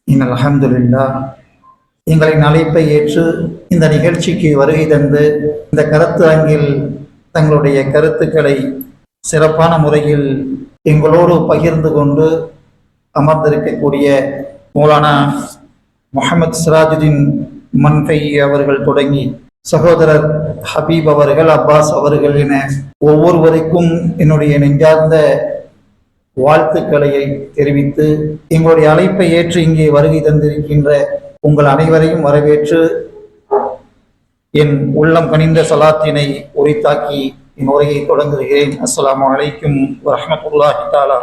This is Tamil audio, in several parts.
அல்ஹம்துலில்லாஹ், எங்களின் அழைப்பை ஏற்று இந்த நிகழ்ச்சிக்கு வருகை தந்து இந்த கருத்து அரங்கில் தங்களுடைய கருத்துக்களை சிறப்பான முறையில் எங்களோடு பகிர்ந்து கொண்டு அமர்ந்திருக்கக்கூடிய மௌலானா முஹம்மது சிராஜுதீன் மன்ஃபை அவர்கள் தொடங்கி சகோதரர் ஹபீப் அவர்கள், அப்பாஸ் அவர்கள் என ஒவ்வொருவருக்கும் என்னுடைய நெஞ்சார்ந்த வாழ்த்துக்களை தெரிவித்து எங்களுடைய அழைப்பை ஏற்று இங்கே வருகை தந்திருக்கின்ற உங்கள் அனைவரையும் வரவேற்று என் உள்ளம் கனிந்த சலாத்தினை உரித்தாக்கி என் உரையை தொடங்குகிறேன். அஸ்ஸலாமு அலைக்கும் வரஹ்மத்துல்லாஹி தஆலா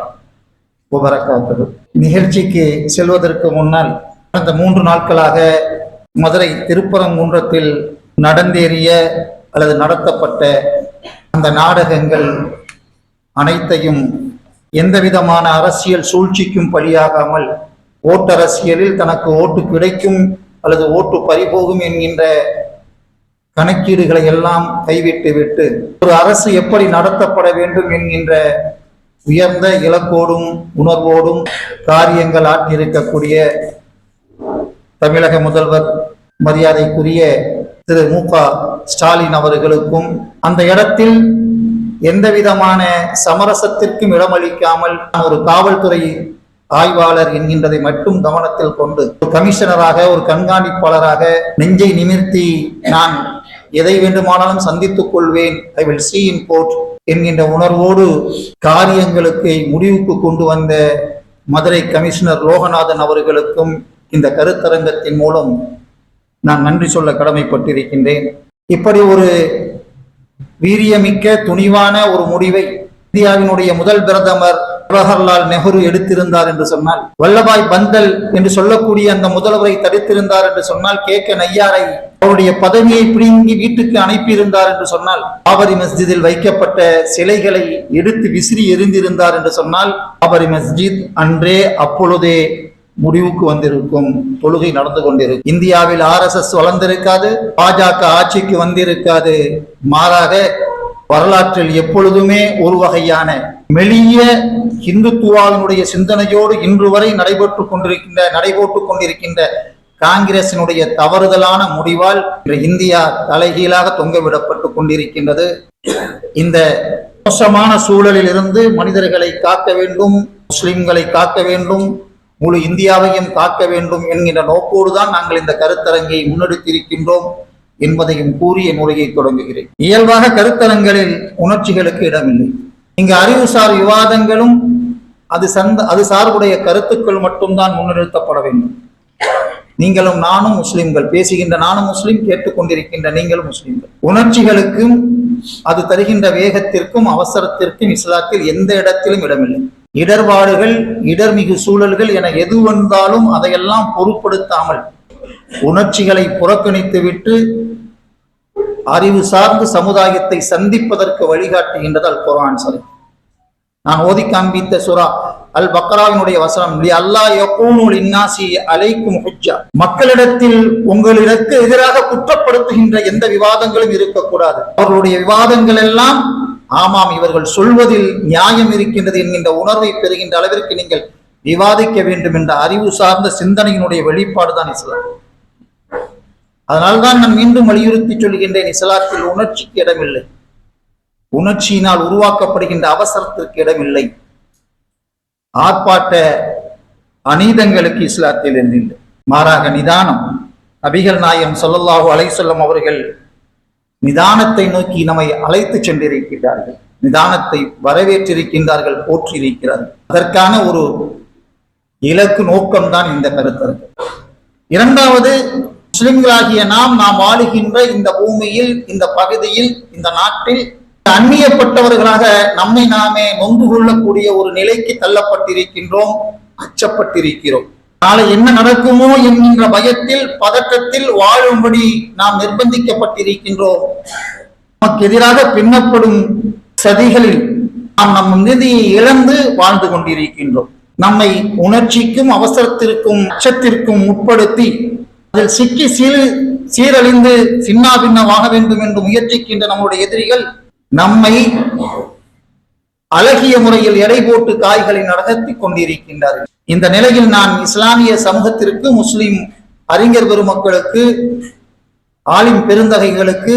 வபரகாத்துஹு. நிகழ்ச்சிக்கு செல்வதற்கு முன்னால் கடந்த 3 நாட்களாக மதுரை திருப்பரங்குன்றத்தில் நடந்தேறிய அல்லது நடத்தப்பட்ட அந்த நாடகங்கள் அனைத்தையும் எந்தவிதமான அரசியல் சூழ்ச்சிக்கும் பலியாகாமல் ஓட்டரசியலில் தனக்கு ஓட்டு கிடைக்கும் அல்லது ஓட்டு பறிபோகும் என்கின்ற கணக்கீடுகளை எல்லாம் கைவிட்டு விட்டு ஒரு அரசு எப்படி நடத்தப்பட வேண்டும் என்கின்ற உயர்ந்த இலக்கோடும் உணர்வோடும் காரியங்கள் ஆற்றியிருக்கக்கூடிய தமிழக முதல்வர் மரியாதைக்குரிய திரு மு.க. ஸ்டாலின் அவர்களுக்கும் அந்த இடத்தில் எந்த விதமான சமரசத்திற்கும் இடமளிக்காமல் ஒரு காவல்துறை ஆய்வாளர் என்கின்றதை மட்டும் கவனத்தில் கொண்டு ஒரு கமிஷனராக, ஒரு கண்காணிப்பாளராக நெஞ்சை நிமிர்த்தி நான் எதை வேண்டுமானாலும் சந்தித்துக் கொள்வேன், I will see in court என்கின்ற உணர்வோடு காரியங்களுக்கு முடிவுக்கு கொண்டு வந்த மதுரை கமிஷனர் லோகநாதன் அவர்களுக்கும் இந்த கருத்தரங்கத்தின் மூலம் நான் நன்றி சொல்ல கடமைப்பட்டிருக்கின்றேன். இப்படி ஒரு வீரியமிக்க துணிவான ஒரு முடிவை இந்தியாவினுடைய முதல் பிரதமர் ஜவஹர்லால் நெஹ்ரு எடுத்திருந்தார் என்று சொன்னால், வல்லபாய் பந்தல் என்று சொல்லக்கூடிய அந்த முதல்வரை தடுத்திருந்தார் என்று சொன்னால், கே நய்யாரை அவருடைய பதவியை பிடுங்கி வீட்டுக்கு அனுப்பியிருந்தார் என்று சொன்னால், பாபரி மஸ்ஜிதில் வைக்கப்பட்ட சிலைகளை எடுத்து விசிறி எறிந்திருந்தார் என்று சொன்னால், பாபரி மஸ்ஜித் அன்றே அப்பொழுதே முடிவுக்கு வந்திருக்கும், தொழுகை நடந்து கொண்டிருக்கும். இந்தியாவில் RSS வளர்ந்திருக்காது, பாஜக ஆட்சிக்கு வந்திருக்காது. மாறாக வரலாற்றில் எப்பொழுதுமே ஒரு வகையான மெளிய இந்துத்துவாவினுடைய சிந்தனையோடு இன்று வரை நடைபெற்றுக் கொண்டிருக்கின்ற காங்கிரசினுடைய தவறுதலான முடிவால் இந்தியா தலைகீழாக தொங்கவிடப்பட்டு கொண்டிருக்கின்றது. இந்த மோசமான சூழலில் இருந்து மனிதர்களை காக்க வேண்டும், முஸ்லிம்களை காக்க வேண்டும், முழு இந்தியாவையும் காக்க வேண்டும் என்கின்ற நோக்கோடுதான் நாங்கள் இந்த கருத்தரங்கை முன்னெடுத்திருக்கின்றோம் என்பதையும் கூறி என் உரையை தொடங்குகிறேன். இயல்பாக கருத்தரங்களில் உணர்ச்சிகளுக்கு இடமில்லை. இங்கு அறிவுசார் விவாதங்களும் அது சார்புடைய கருத்துக்கள் மட்டும்தான் முன்னிறுத்தப்பட வேண்டும். நீங்களும் நானும் முஸ்லிம்கள், பேசுகின்ற நானும் முஸ்லிம், கேட்டுக்கொண்டிருக்கின்ற நீங்களும் முஸ்லிம்கள். உணர்ச்சிகளுக்கும் அது தருகின்ற வேகத்திற்கும் அவசரத்திற்கும் இஸ்லாத்தில் எந்த இடத்திலும் இடமில்லை. இடர்பாடுகள், இடர்மிகு சூழல்கள் என எது வந்தாலும் அதையெல்லாம் பொருட்படுத்தாமல் உணர்ச்சிகளை புறக்கணித்து விட்டு அறிவு சார்ந்து சமுதாயத்தை சந்திப்பதற்கு வழிகாட்டுகின்றது அல் குர்ஆன் சரி. நான் ஓதி காண்பித்த சூரா அல் பக்ராவினுடைய வசனம், அல்லாஹ் யகூனு லின்னாசி அலைக்கும் ஹுஜ்ஜா, மக்களிடத்தில் உங்களுக்கு எதிராக குற்றப்படுத்துகின்ற எந்த விவாதங்களும் இருக்கக்கூடாது. அவர்களுடைய விவாதங்கள் எல்லாம் ஆமாம், இவர்கள் சொல்வதில் நியாயம் இருக்கின்றது என்கின்ற உணர்வை பெறுகின்ற அளவிற்கு நீங்கள் விவாதிக்க வேண்டும் என்ற அறிவு சார்ந்த சிந்தனையினுடைய வெளிப்பாடுதான் இஸ்லாம். அதனால்தான் நான் மீண்டும் வலியுறுத்தி சொல்கின்றேன், இஸ்லாத்தில் உணர்ச்சிக்கு இடமில்லை. உணர்ச்சியினால் உருவாக்கப்படுகின்ற அவசரத்திற்கு இடமில்லை. ஆர்ப்பாட்ட அநீதங்களுக்கு இஸ்லாத்தில் இல்லை. மாறாக நிதானம். நபிகள் நாயகம் ஸல்லல்லாஹு அலைஹி வஸல்லம் அவர்கள் நிதானத்தை நோக்கி நம்மை அழைத்து சென்றிருக்கிறார்கள், நிதானத்தை வரவேற்றிருக்கின்றார்கள், போற்றியிருக்கிறார்கள். அதற்கான ஒரு இலக்கு நோக்கம்தான் இந்த கருத்தரங்கு. இரண்டாவது, முஸ்லிம்களாகிய நாம் வாழுகின்ற இந்த பூமியில், இந்த பகுதியில், இந்த நாட்டில் அந்நியப்பட்டவர்களாக நம்மை நாமே நொந்து கொள்ளக்கூடிய ஒரு நிலைக்கு தள்ளப்பட்டிருக்கின்றோம், அச்சப்பட்டிருக்கிறோம். நாளை என்ன நடக்குமோ என்கின்ற பயத்தில், பதற்றத்தில் வாழும்படி நாம் நிர்பந்திக்கப்பட்டிருக்கின்றோம். நமக்கு எதிராக பின்னப்படும் சதிகளில் நாம் நம் நிதியை இழந்து வாழ்ந்து கொண்டிருக்கின்றோம். நம்மை உணர்ச்சிக்கும் அவசரத்திற்கும் அச்சத்திற்கும் உட்படுத்தி அதில் சிக்கி சீரழிந்து சின்னா பின்னமாக வேண்டும் என்று முயற்சிக்கின்ற நம்முடைய எதிரிகள் நம்மை அழகிய முறையில் எடை போட்டு காய்களை நடத்தி கொண்டிருக்கின்றார்கள். இந்த நிலையில் நான் இஸ்லாமிய சமூகத்திற்கு, முஸ்லிம் அறிஞர் பெருமக்களுக்கு, ஆலிம் பெருந்தகைகளுக்கு,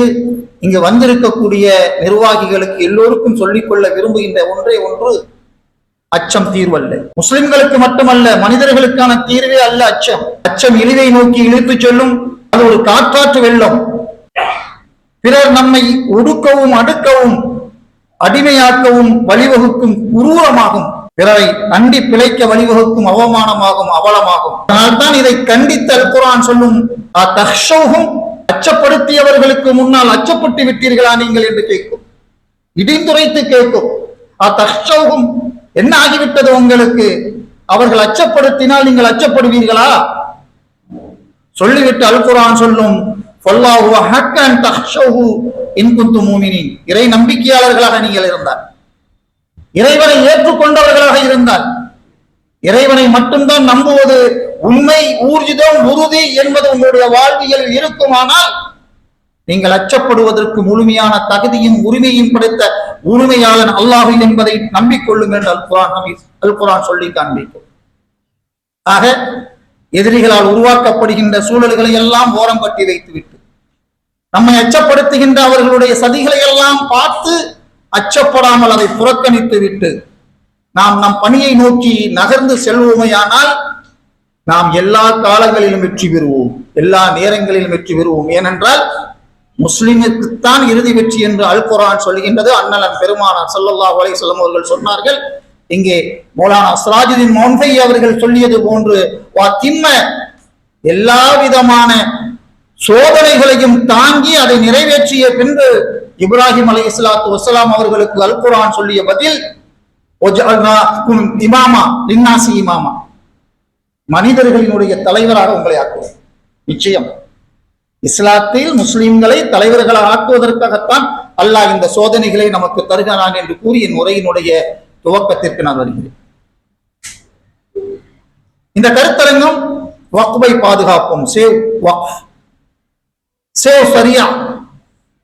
இங்கு வந்திருக்கக்கூடிய நிர்வாகிகளுக்கு எல்லோருக்கும் சொல்லிக்கொள்ள விரும்புகின்ற ஒன்றே ஒன்று, அச்சம் தீர்வல்ல. முஸ்லிம்களுக்கு மட்டுமல்ல, மனிதர்களுக்கான தீர்வே அல்ல அச்சம். அச்சம் இழிவை நோக்கி இழுத்துச் செல்லும். அது ஒரு காற்றாற்று வெள்ளம். பிறர் நம்மை ஒடுக்கவும், அடுக்கவும், அடிமையாக்கவும் வழிவகுக்கும் உருவமாகும். பிறரை அண்டி பிழைக்க வழிவகுக்கும் அவமானமாகும், அவலமாகும். அதனால்தான் இதை கண்டித்த அல் குர்ஆன் சொல்லும், அச்சப்படுத்தியவர்களுக்கு முன்னால் அச்சப்பட்டு விட்டீர்களா நீங்கள் என்று கேட்கும். இடிந்துரைத்து கேட்கும். என்ன ஆகிவிட்டது உங்களுக்கு? அவர்கள் அச்சப்படுத்தினால் நீங்கள் அச்சப்படுவீர்களா? சொல்லிவிட்டு அல் குர்ஆன் சொல்லும், இறை நம்பிக்கையாளர்களாக நீங்கள் இருந்தால், இறைவனை ஏற்றுக்கொண்டவர்களாக இருந்தால், இறைவனை மட்டும்தான் நம்புவது உண்மை, ஊர்ஜிதம், உறுதி என்பது உங்களுடைய வாழ்வியல் இருக்குமானால், நீங்கள் அச்சப்படுவதற்கு முழுமையான தகுதியும் உரிமையும் படைத்த உரிமையாளன் அல்லாஹ் என்பதை நம்பிக்கொள்ளும் என்று அல் குர்ஆன் சொல்லி காண்பிக்கும். ஆக எதிரிகளால் உருவாக்கப்படுகின்ற சூழல்களை எல்லாம் ஓரம் கட்டி வைத்துவிட்டு, நம்மை அச்சப்படுத்துகின்ற அவர்களுடைய சதிகளை எல்லாம் பார்த்து அச்சப்படாமல் அதை புறக்கணித்து விட்டு நாம் நம் பணியை நோக்கி நகர்ந்து செல்வோமையானால் நாம் எல்லா காலங்களிலும் வெற்றி பெறுவோம், எல்லா நேரங்களிலும் வெற்றி பெறுவோம். ஏனென்றால் முஸ்லிமுக்குத்தான் இறுதி வெற்றி என்று அல் குர்ஆன் சொல்கின்றது. அண்ணலன் பெருமானார் ஸல்லல்லாஹு அலைஹி வஸல்லம் அவர்கள் சொன்னார்கள். இங்கே மௌலானா சிராஜுதீன் மௌன்ஃபை அவர்கள் சொல்லியது போன்று, எல்லா விதமான சோதனைகளையும் தாங்கி அதை நிறைவேற்றிய பின்பு இப்ராஹிம் அலைஹிஸ்ஸலாத்து வஸ்ஸலாம் அவர்களுக்கு அல் குர்ஆன் சொல்லிய பதில், இமாமா லின்னாசி இமாமா, மனிதர்களினுடைய தலைவராக உங்களை ஆக்குவோம். நிச்சயம் இஸ்லாத்தில் முஸ்லிம்களை தலைவர்களாக ஆக்குவதற்காகத்தான் அல்லாஹ் இந்த சோதனைகளை நமக்கு தருகிறான் என்று கூறி என் உரையினுடைய துவக்கத்திற்கு நான் வருகிறேன். இந்த கருத்தரங்கம் வக்ஃபை பாதுகாப்போம், சேவ் வக்ஃப், சேவ் சரியா,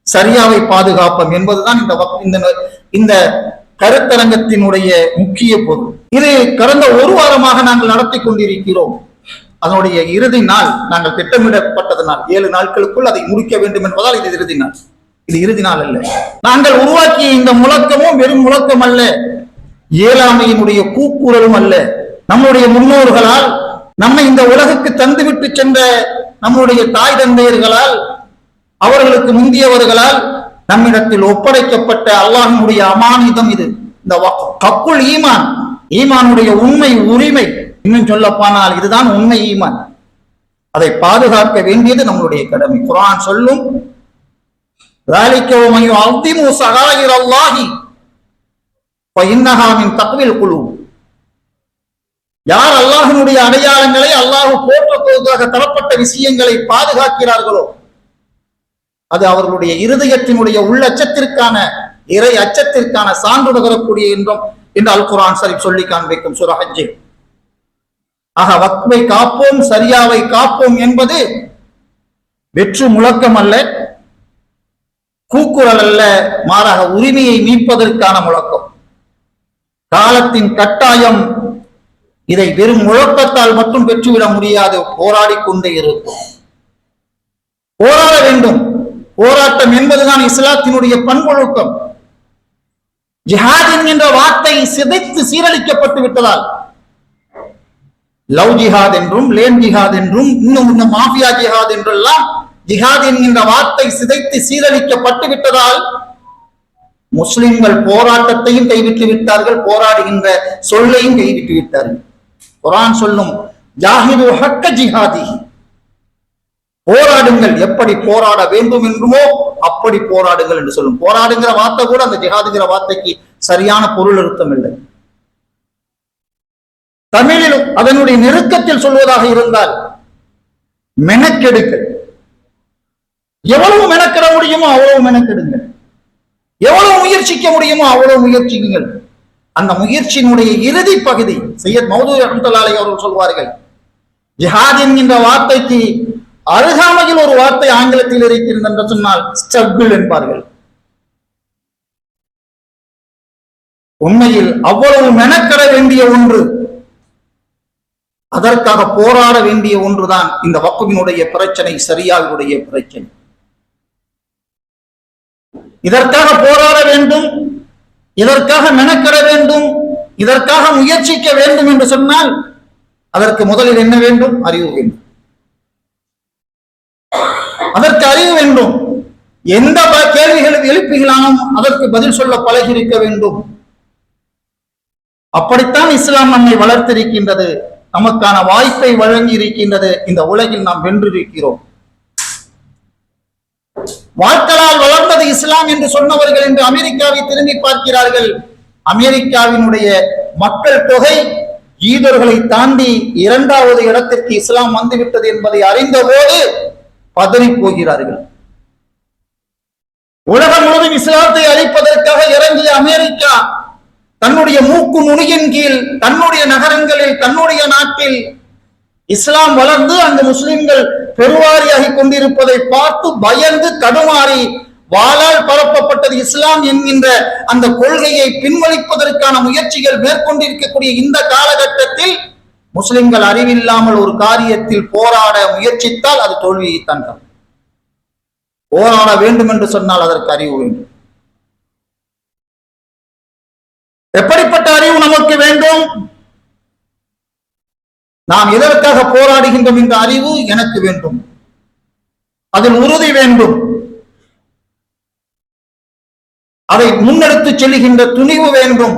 சரியாவை பாதுகாப்போம் என்பதுதான் இந்த கருத்தரங்கத்தினுடைய முக்கிய பொருள். இது கடந்த ஒரு வாரமாக நாங்கள் நடத்தி கொண்டிருக்கிறோம். அதனுடைய இறுதி நாள் நாங்கள் திட்டமிடப்பட்டதனால் 7 நாட்களுக்குள் அதை முடிக்க வேண்டும் என்பதால் இது இறுதி நாள். இது இறுதி நாள் அல்ல. நாங்கள் உருவாக்கிய இந்த முழக்கமும் வெறும் முழக்கம் அல்ல, இயலாமையினுடைய கூக்குரலும் அல்ல. நம்முடைய முன்னோர்களால், நம்மை இந்த உலகுக்கு தந்துவிட்டு சென்ற நம்முடைய தாய் தந்தையர்களால், அவர்களுக்கு முந்தியவர்களால் நம்மிடத்தில் ஒப்படைக்கப்பட்ட அல்லாஹ்வுடைய அமானிதம் இது. இந்த கப்புல் ஈமான், ஈமானுடைய உண்மை உரிமை. இன்னும் சொல்லப்பானால் இதுதான் உண்மை ஈமான். அதை பாதுகாக்க வேண்டியது நம்மளுடைய கடமை. குர்ஆன் சொல்லும், யார் அல்லாஹ்வினுடைய அடையாளங்களை, அல்லாஹ் போற்றுவதற்காக தரப்பட்ட விஷயங்களை பாதுகாக்கிறார்களோ அது அவர்களுடைய இருதயத்தினுடைய உள்ளச்சத்திற்கான, இறை அச்சத்திற்கான சான்று நுகரக்கூடிய என்று அல் குர்ஆன் ஷரீஃப் சொல்லி காண்பிக்கும் சூரா ஹஜ்ஜில். ஆக வக்ஃபை காப்போம், சரியாவை காப்போம் என்பது வெற்று முழக்கம் அல்ல, கூக்குரல் அல்ல, மாறாக உரிமையை மீட்பதற்கான முழக்கம். காலத்தின் கட்டாயம் இதை வெறும் முழக்கத்தால் மட்டும் பெற்றுவிட முடியாது, போராடி கொண்டே இருக்கும், போராட வேண்டும். போராட்டம் என்பதுதான் இஸ்லாத்தினுடைய பண்பொழுக்கம். ஜிஹாத் என்கின்ற வார்த்தை சிதைத்து சீரழிக்கப்பட்டு விட்டதால், லவ் ஜிஹாத் என்றும், லேன் ஜிஹாத் என்றும், இன்னும் மாஃபியா ஜிஹாத் என்றெல்லாம் ஜிஹாத் என்கின்ற வார்த்தை சிதைத்து சீரழிக்கப்பட்டு விட்டதால் முஸ்லிம்கள் போராட்டத்தையும் கைவிட்டு விட்டார்கள், போராடுகின்ற சொல்லையும் கைவிட்டு விட்டார்கள். குர்ஆன் சொல்லும், ஜாஹிது ஹக்க ஜிஹாதிஹி, போராடுங்கள், எப்படி போராட வேண்டும் என்றுமோ அப்படி போராடுங்கள் என்று சொல்லும். போராடுங்கிற வார்த்தை கூட அந்த ஜிஹாதுங்கிற வார்த்தைக்கு சரியான பொருள் அர்த்தம் இல்லை. தமிழில் அதனுடைய நெருக்கத்தில் சொல்வதாக இருந்தால் மெனக்கெடுங்கள். எவ்வளவு மெனக்கெட முடியுமோ அவ்வளவு மெனக்கெடுங்கள், எவ்வளவு முயற்சிக்க முடியுமோ அவ்வளவு முயற்சிக்குங்கள். அந்த முயற்சியினுடைய இறுதி பகுதி சையத் மௌதூதி ரஹ்மத்துல்லாஹி அலைஹி அவர்கள் சொல்வார்கள், ஜிஹாத் என்கின்ற வார்த்தைக்கு அருகாமையில் ஒரு வார்த்தை ஆங்கிலத்தில் இருக்கிறது என்று சொன்னால் ஸ்ட்ரகிள் என்பார்கள். உண்மையில் அவ்வளவு மெனக்கட வேண்டிய ஒன்று, அதற்காக போராட வேண்டிய ஒன்றுதான் இந்த வக்ஃபினுடைய பிரச்சனை, சரியாவுடைய பிரச்சனை. இதற்காக போராட வேண்டும், இதற்காக மெனக்கட வேண்டும், இதற்காக முயற்சிக்க வேண்டும் என்று சொன்னால் அதற்கு முதலில் என்ன வேண்டும்? அறிவு வேண்டும். அதற்கு அறிவு வேண்டும். எந்த கேள்விகளை எழுப்புகிறாலும் அதற்கு பதில் சொல்ல பழகியிருக்க வேண்டும். அப்படித்தான் இஸ்லாம் நம்மை வளர்த்திருக்கின்றது, நமக்கான வாய்ப்பை வழங்கி இருக்கின்றது. இந்த உலகில் நாம் வென்றிருக்கிறோம். வாட்களால் வளர்ந்தது இஸ்லாம் என்று சொன்னவர்கள் என்று அமெரிக்காவை திரும்பி பார்க்கிறார்கள். அமெரிக்காவினுடைய மக்கள் தொகை ஈதர்களை தாண்டி 2வது இடத்திற்கு இஸ்லாம் வந்துவிட்டது என்பதை அறிந்த போது பதறி போகிறார்கள். உலகம் முழுவதும் இஸ்லாத்தை அழிப்பதற்காக இறங்கிய அமெரிக்கா தன்னுடைய மூக்கு நுனியின் கீழ் தன்னுடைய நகரங்களில் தன்னுடைய நாட்டில் இஸ்லாம் வளர்ந்து அங்கு முஸ்லிம்கள் பெருவாரியாகி கொண்டிருப்பதை பார்த்து பயந்து தடுமாறி வாளால் பரப்பப்பட்டது இஸ்லாம் என்கின்ற அந்த கொள்கையை பின்வலிப்பதற்கான முயற்சிகள் மேற்கொண்டிருக்கக்கூடிய இந்த காலகட்டத்தில் முஸ்லிம்கள் அறிவில்லாமல் ஒரு காரியத்தில் போராட முயற்சித்தால் அது தோல்வியைத்தான் தரும். போராட வேண்டும் என்று சொன்னால் அதற்கு அறிவு வேண்டும். எப்படிப்பட்ட அறிவு நமக்கு வேண்டும்? நாம் எதற்காக போராடுகின்றோம் என்ற அறிவு எனக்கு வேண்டும். அதில் உறுதி வேண்டும். அதை முன்னெடுத்து செல்லுகின்ற துணிவு வேண்டும்.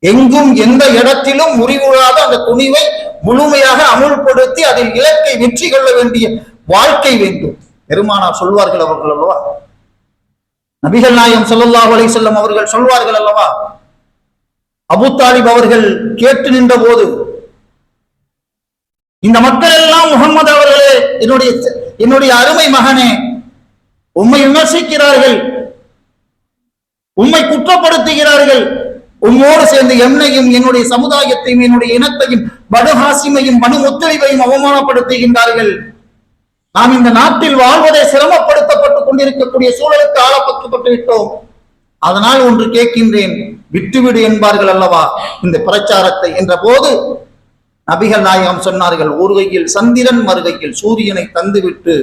எங்கும் எந்த இடத்திலும் முறிவுறாத அந்த துணிவை முழுமையாக அமுல்படுத்தி அதில் இலக்கை வெற்றி கொள்ள வேண்டிய வாழ்க்கை வேண்டும். பெருமானார் சொல்வார்கள் அவர்கள் அல்லவா, நபிகள் நாயகம் ஸல்லல்லாஹு அலைஹி வஸல்லம் அவர்கள் சொல்வார்கள் அல்லவா, அபூ தாலிப் அவர்கள் கேட்டு நின்ற போது, இந்த மக்கள் எல்லாம் முகம்மது அவர்களே, என்னுடைய அருமை மகனே, உம்மை விமர்சிக்கிறார்கள், உம்மை குற்றப்படுத்துகிறார்கள், உம்மோடு சேர்ந்து என்னையும் என்னுடைய சமுதாயத்தையும் என்னுடைய இனத்தையும் பனு ஹாசிமையும் பனு முத்தலிபையும் அவமானப்படுத்துகின்றார்கள். நாம் இந்த நாட்டில் வாழ்வதை சிரமப்படுத்தப்பட்டுக் கொண்டிருக்கக்கூடிய சூழலுக்கு ஆளப்பட்டு விட்டோம். அதனால் ஒன்று கேட்கின்றேன், விட்டுவிடு என்பார்கள் அல்லவா இந்த பிரச்சாரத்தை என்ற போது நபிகள் நாயகம் சொன்னார்கள், ஒரு கையில் சந்திரன் மறுகையில் சூரியனை தந்துவிட்டு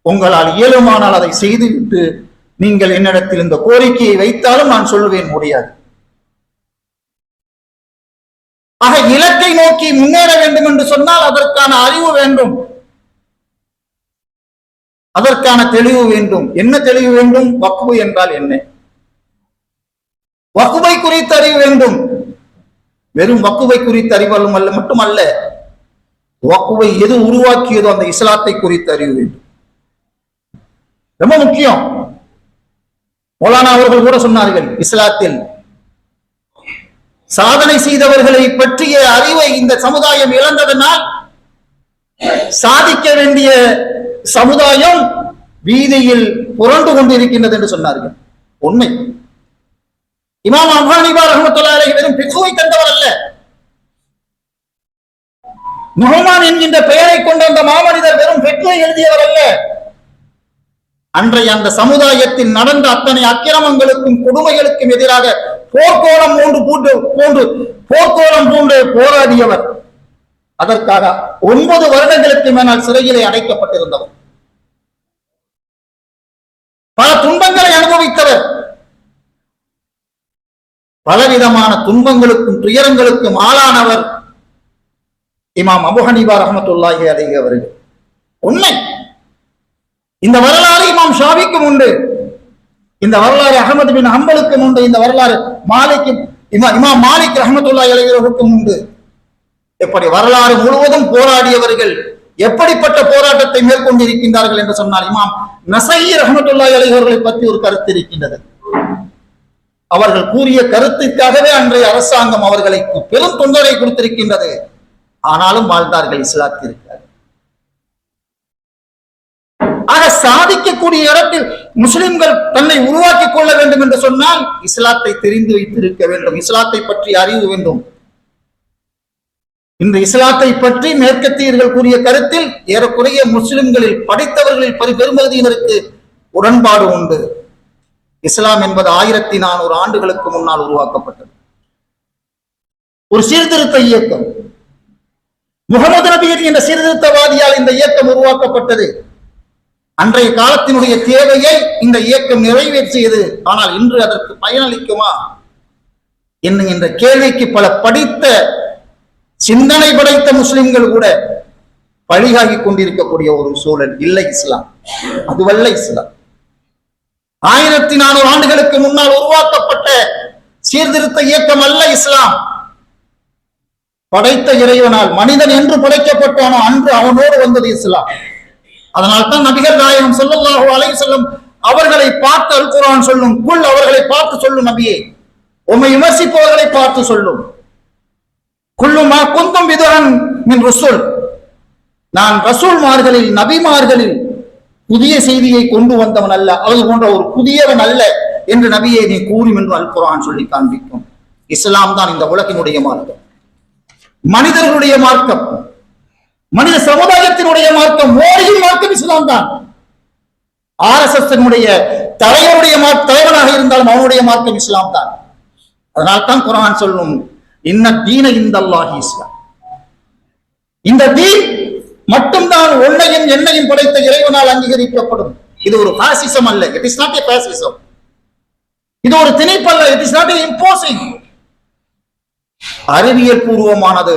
உங்களால் இயலுமானால் அதை செய்துவிட்டு நீங்கள் என்னிடத்தில் இந்த கோரிக்கையை வைத்தாலும் நான் சொல்லுவேன், முடியாது. ஆக இலக்கை நோக்கி முன்னேற வேண்டும் என்று சொன்னால் அதற்கான அறிவு வேண்டும், அதற்கான தெளிவு வேண்டும். என்ன தெளிவு வேண்டும்? வக்ஃபு என்றால் என்ன, வக்ஃபை குறித்த அறிவு வேண்டும். வெறும் வக்ஃபை குறித்த அறிவு மட்டுமல்ல, வக்ஃபை எது உருவாக்கியதோ அந்த இஸ்லாத்தை குறித்த அறிவு வேண்டும். ரொம்ப முக்கியம். மௌலானா அவர்கள் கூட சொன்னார்கள், இஸ்லாத்தில் சாதனை செய்தவர்களை பற்றிய அறிவை இந்த சமுதாயம் இழந்ததனால் சாதிக்க வேண்டிய சமுதாயம் வீதியில் புரண்டு கொண்டிருக்கின்றது என்று சொன்னார்கள். உண்மை. இமாம் அபூ ஹனீஃபா ரஹ்மத்துல்லாஹி அலைஹி வெறும் ஃபிக்ஹை தந்தவர் அல்ல. நுஹ்மான் என்கின்ற பெயரை கொண்ட அந்த மாமனிதர் வெறும் ஃபிக்ஹை எழுதியவர் அல்ல. அன்றைய அந்த சமுதாயத்தில் நடந்த அத்தனை அக்கிரமங்களுக்கும் கொடுமைகளுக்கும் எதிராக போர்க்கோலம் பூண்டு போராடியவர். அதற்காக 9 வருடங்களுக்கு மேலால் சிறையிலே அடைக்கப்பட்டிருந்தவர். பல துன்பங்களை அனுபவித்தவர். பலவிதமான துன்பங்களுக்கும் துயரங்களுக்கும் ஆளானவர் இமாம் அபூ ஹனீஃபா ரஹ்மத்துல்லாஹி அலைஹி அவர்கள். உண்மை. இந்த வரலாறு இமாம் ஷாஃபிக்கும் உண்டு, இந்த வரலாறு அஹ்மத் பின் ஹம்பலுக்கும் உண்டு, இந்த வரலாறு இமாம் மாலிக் ரஹ்மத்துல்லாஹி அலைஹி அவர்களுக்கும் உண்டு. எப்படி வரலாறு முழுவதும் போராடியவர்கள் எப்படிப்பட்ட போராட்டத்தை மேற்கொண்டிருக்கின்றார்கள் என்று சொன்னால், இமாம் நஸஈ ரஹ்மத்துல்லாஹி அலைஹி அவர்களை பற்றி ஒரு கருத்து இருக்கின்றது. அவர்கள் கூறிய கருத்துக்காகவே அன்றைய அரசாங்கம் அவர்களுக்கு பெரும் தொந்தரவை கொடுத்திருக்கின்றது. ஆனாலும் வாழ்ந்தார்கள் இஸ்லாத்திற்கு. ஆக சாதிக்கக்கூடிய இடத்தில் முஸ்லிம்கள் தன்னை உருவாக்கிக் கொள்ள வேண்டும் என்று சொன்னால் இஸ்லாத்தை தெரிந்து வைத்திருக்க வேண்டும், இஸ்லாத்தை பற்றி அறிவு வேண்டும். இந்த இஸ்லாத்தை பற்றி மேற்கத்தியர்கள் கூறிய கருத்தில் ஏறக்குறைய முஸ்லிம்களில் படித்தவர்களில் பெரும்பகுதியினருக்கு உடன்பாடு உண்டு. இஸ்லாம் என்பது 1400 ஆண்டுகளுக்கு முன்னால் உருவாக்கப்பட்டது. ஒரு சீர்திருத்த இயக்கம். முகமது நபியின் என்ற சீர்திருத்தவாதியால் இந்த இயக்கம் உருவாக்கப்பட்டது. அன்றைய காலத்தினுடைய தேவையை இந்த இயக்கம் நிறைவேற்றியது. ஆனால் இன்று அதற்கு பயனளிக்குமா என்கின்ற கேள்விக்கு பல படித்த சிந்தனை படைத்த முஸ்லிம்கள் கூட பழிகாகி கொண்டிருக்கக்கூடிய ஒரு சூழல். இல்லை இஸ்லாம், அதுவல்ல இஸ்லாம். 1400 ஆண்டுகளுக்கு முன்னால் உருவாக்கப்பட்ட சீர்திருத்த இயக்கம் அல்ல இஸ்லாம். படைத்த இறைவனால் மனிதன் என்று படைக்கப்பட்டானோ அன்று அவனோடு வந்தது இஸ்லாம். அதனால்தான் நபிகள் நாயகம் ஸல்லல்லாஹு அலைஹி வஸல்லம் அவர்களை பார்த்து அல் குர்ஆன் சொல்லும், குல் அவர்களை பார்த்து சொல்லும் நபியே, உம்மை விமர்சிப்பவர்களை பார்த்து சொல்லும், குல்லு மா குந்தும் பிதுஅன் மின் ருசுல், நான் ரசூல்மார்களில் நபிமார்களில் புதிய செய்தியை கொண்டு வந்தவன் அல்ல, அது போன்ற ஒரு புதியவன் அல்ல என்று நபியை நீ கூறும் என்று அல் குர்ஆன் சொல்லி காண்பிக்கும். இஸ்லாம் தான் இந்த உலகினுடைய மார்க்கம், மனிதர்களுடைய மார்க்கம், மனித சமுதாயத்தினுடைய மார்க்கம். மோடியின் மார்க்கம் இஸ்லாம் தான். RSS தலைவனாக இருந்தாலும் அவனுடைய மார்க்கம் இஸ்லாம் தான். அதனால் தான் குர்ஆன் சொல்லும், இன்ன தீன இந்தல்லாஹி இஸ்லாம். இந்த தீன் மட்டும்தான் உன்னையும் என்னையும் படைத்த இறைவனால் அங்கீகரிக்கப்படும். இது ஒரு பாசிசம் அல்ல. It is not a fascism. இது ஒரு திணிப்பல்ல. It is not a imposing. அறிவியல் பூர்வமானது,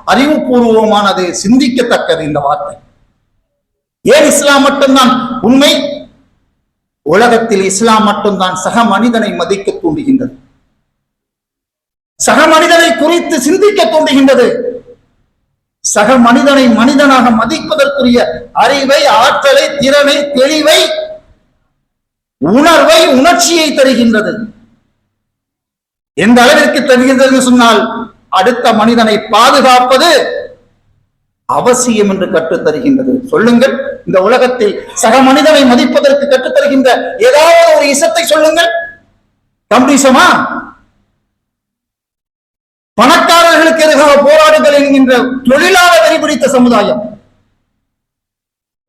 அறிவுபூர்வமானது, சிந்திக்கத்தக்கது இந்த வார்த்தை. ஏன் இஸ்லாம் மட்டும்தான் உண்மை? உலகத்தில் இஸ்லாம் மட்டும்தான் சக மனிதனை மதிக்க தூண்டுகின்றது, சக மனிதனை குறித்து சிந்திக்க தூண்டுகின்றது, சக மனிதனை மனிதனாக மதிப்பதற்குரிய அறிவை, ஆற்றலை, திறனை, தெளிவை, உணர்வை, உணர்ச்சியை தருகின்றது. எந்த அளவிற்கு தருகின்றது சொன்னால், அடுத்த மனிதனை பாதுகாப்பது அவசியம் என்று கற்றுத் தருகின்றது. சொல்லுங்கள், இந்த உலகத்தில் சக மனிதனை மதிப்பதற்கு கற்றுத் தருகின்ற ஏதாவது ஒரு இசத்தை சொல்லுங்கள். கம்யூனிசமா? பணக்காரர்களுக்கு எதிராக போராடுகள் என்கின்ற தொழிலாளர் வெறி பிடித்த சமுதாயம்.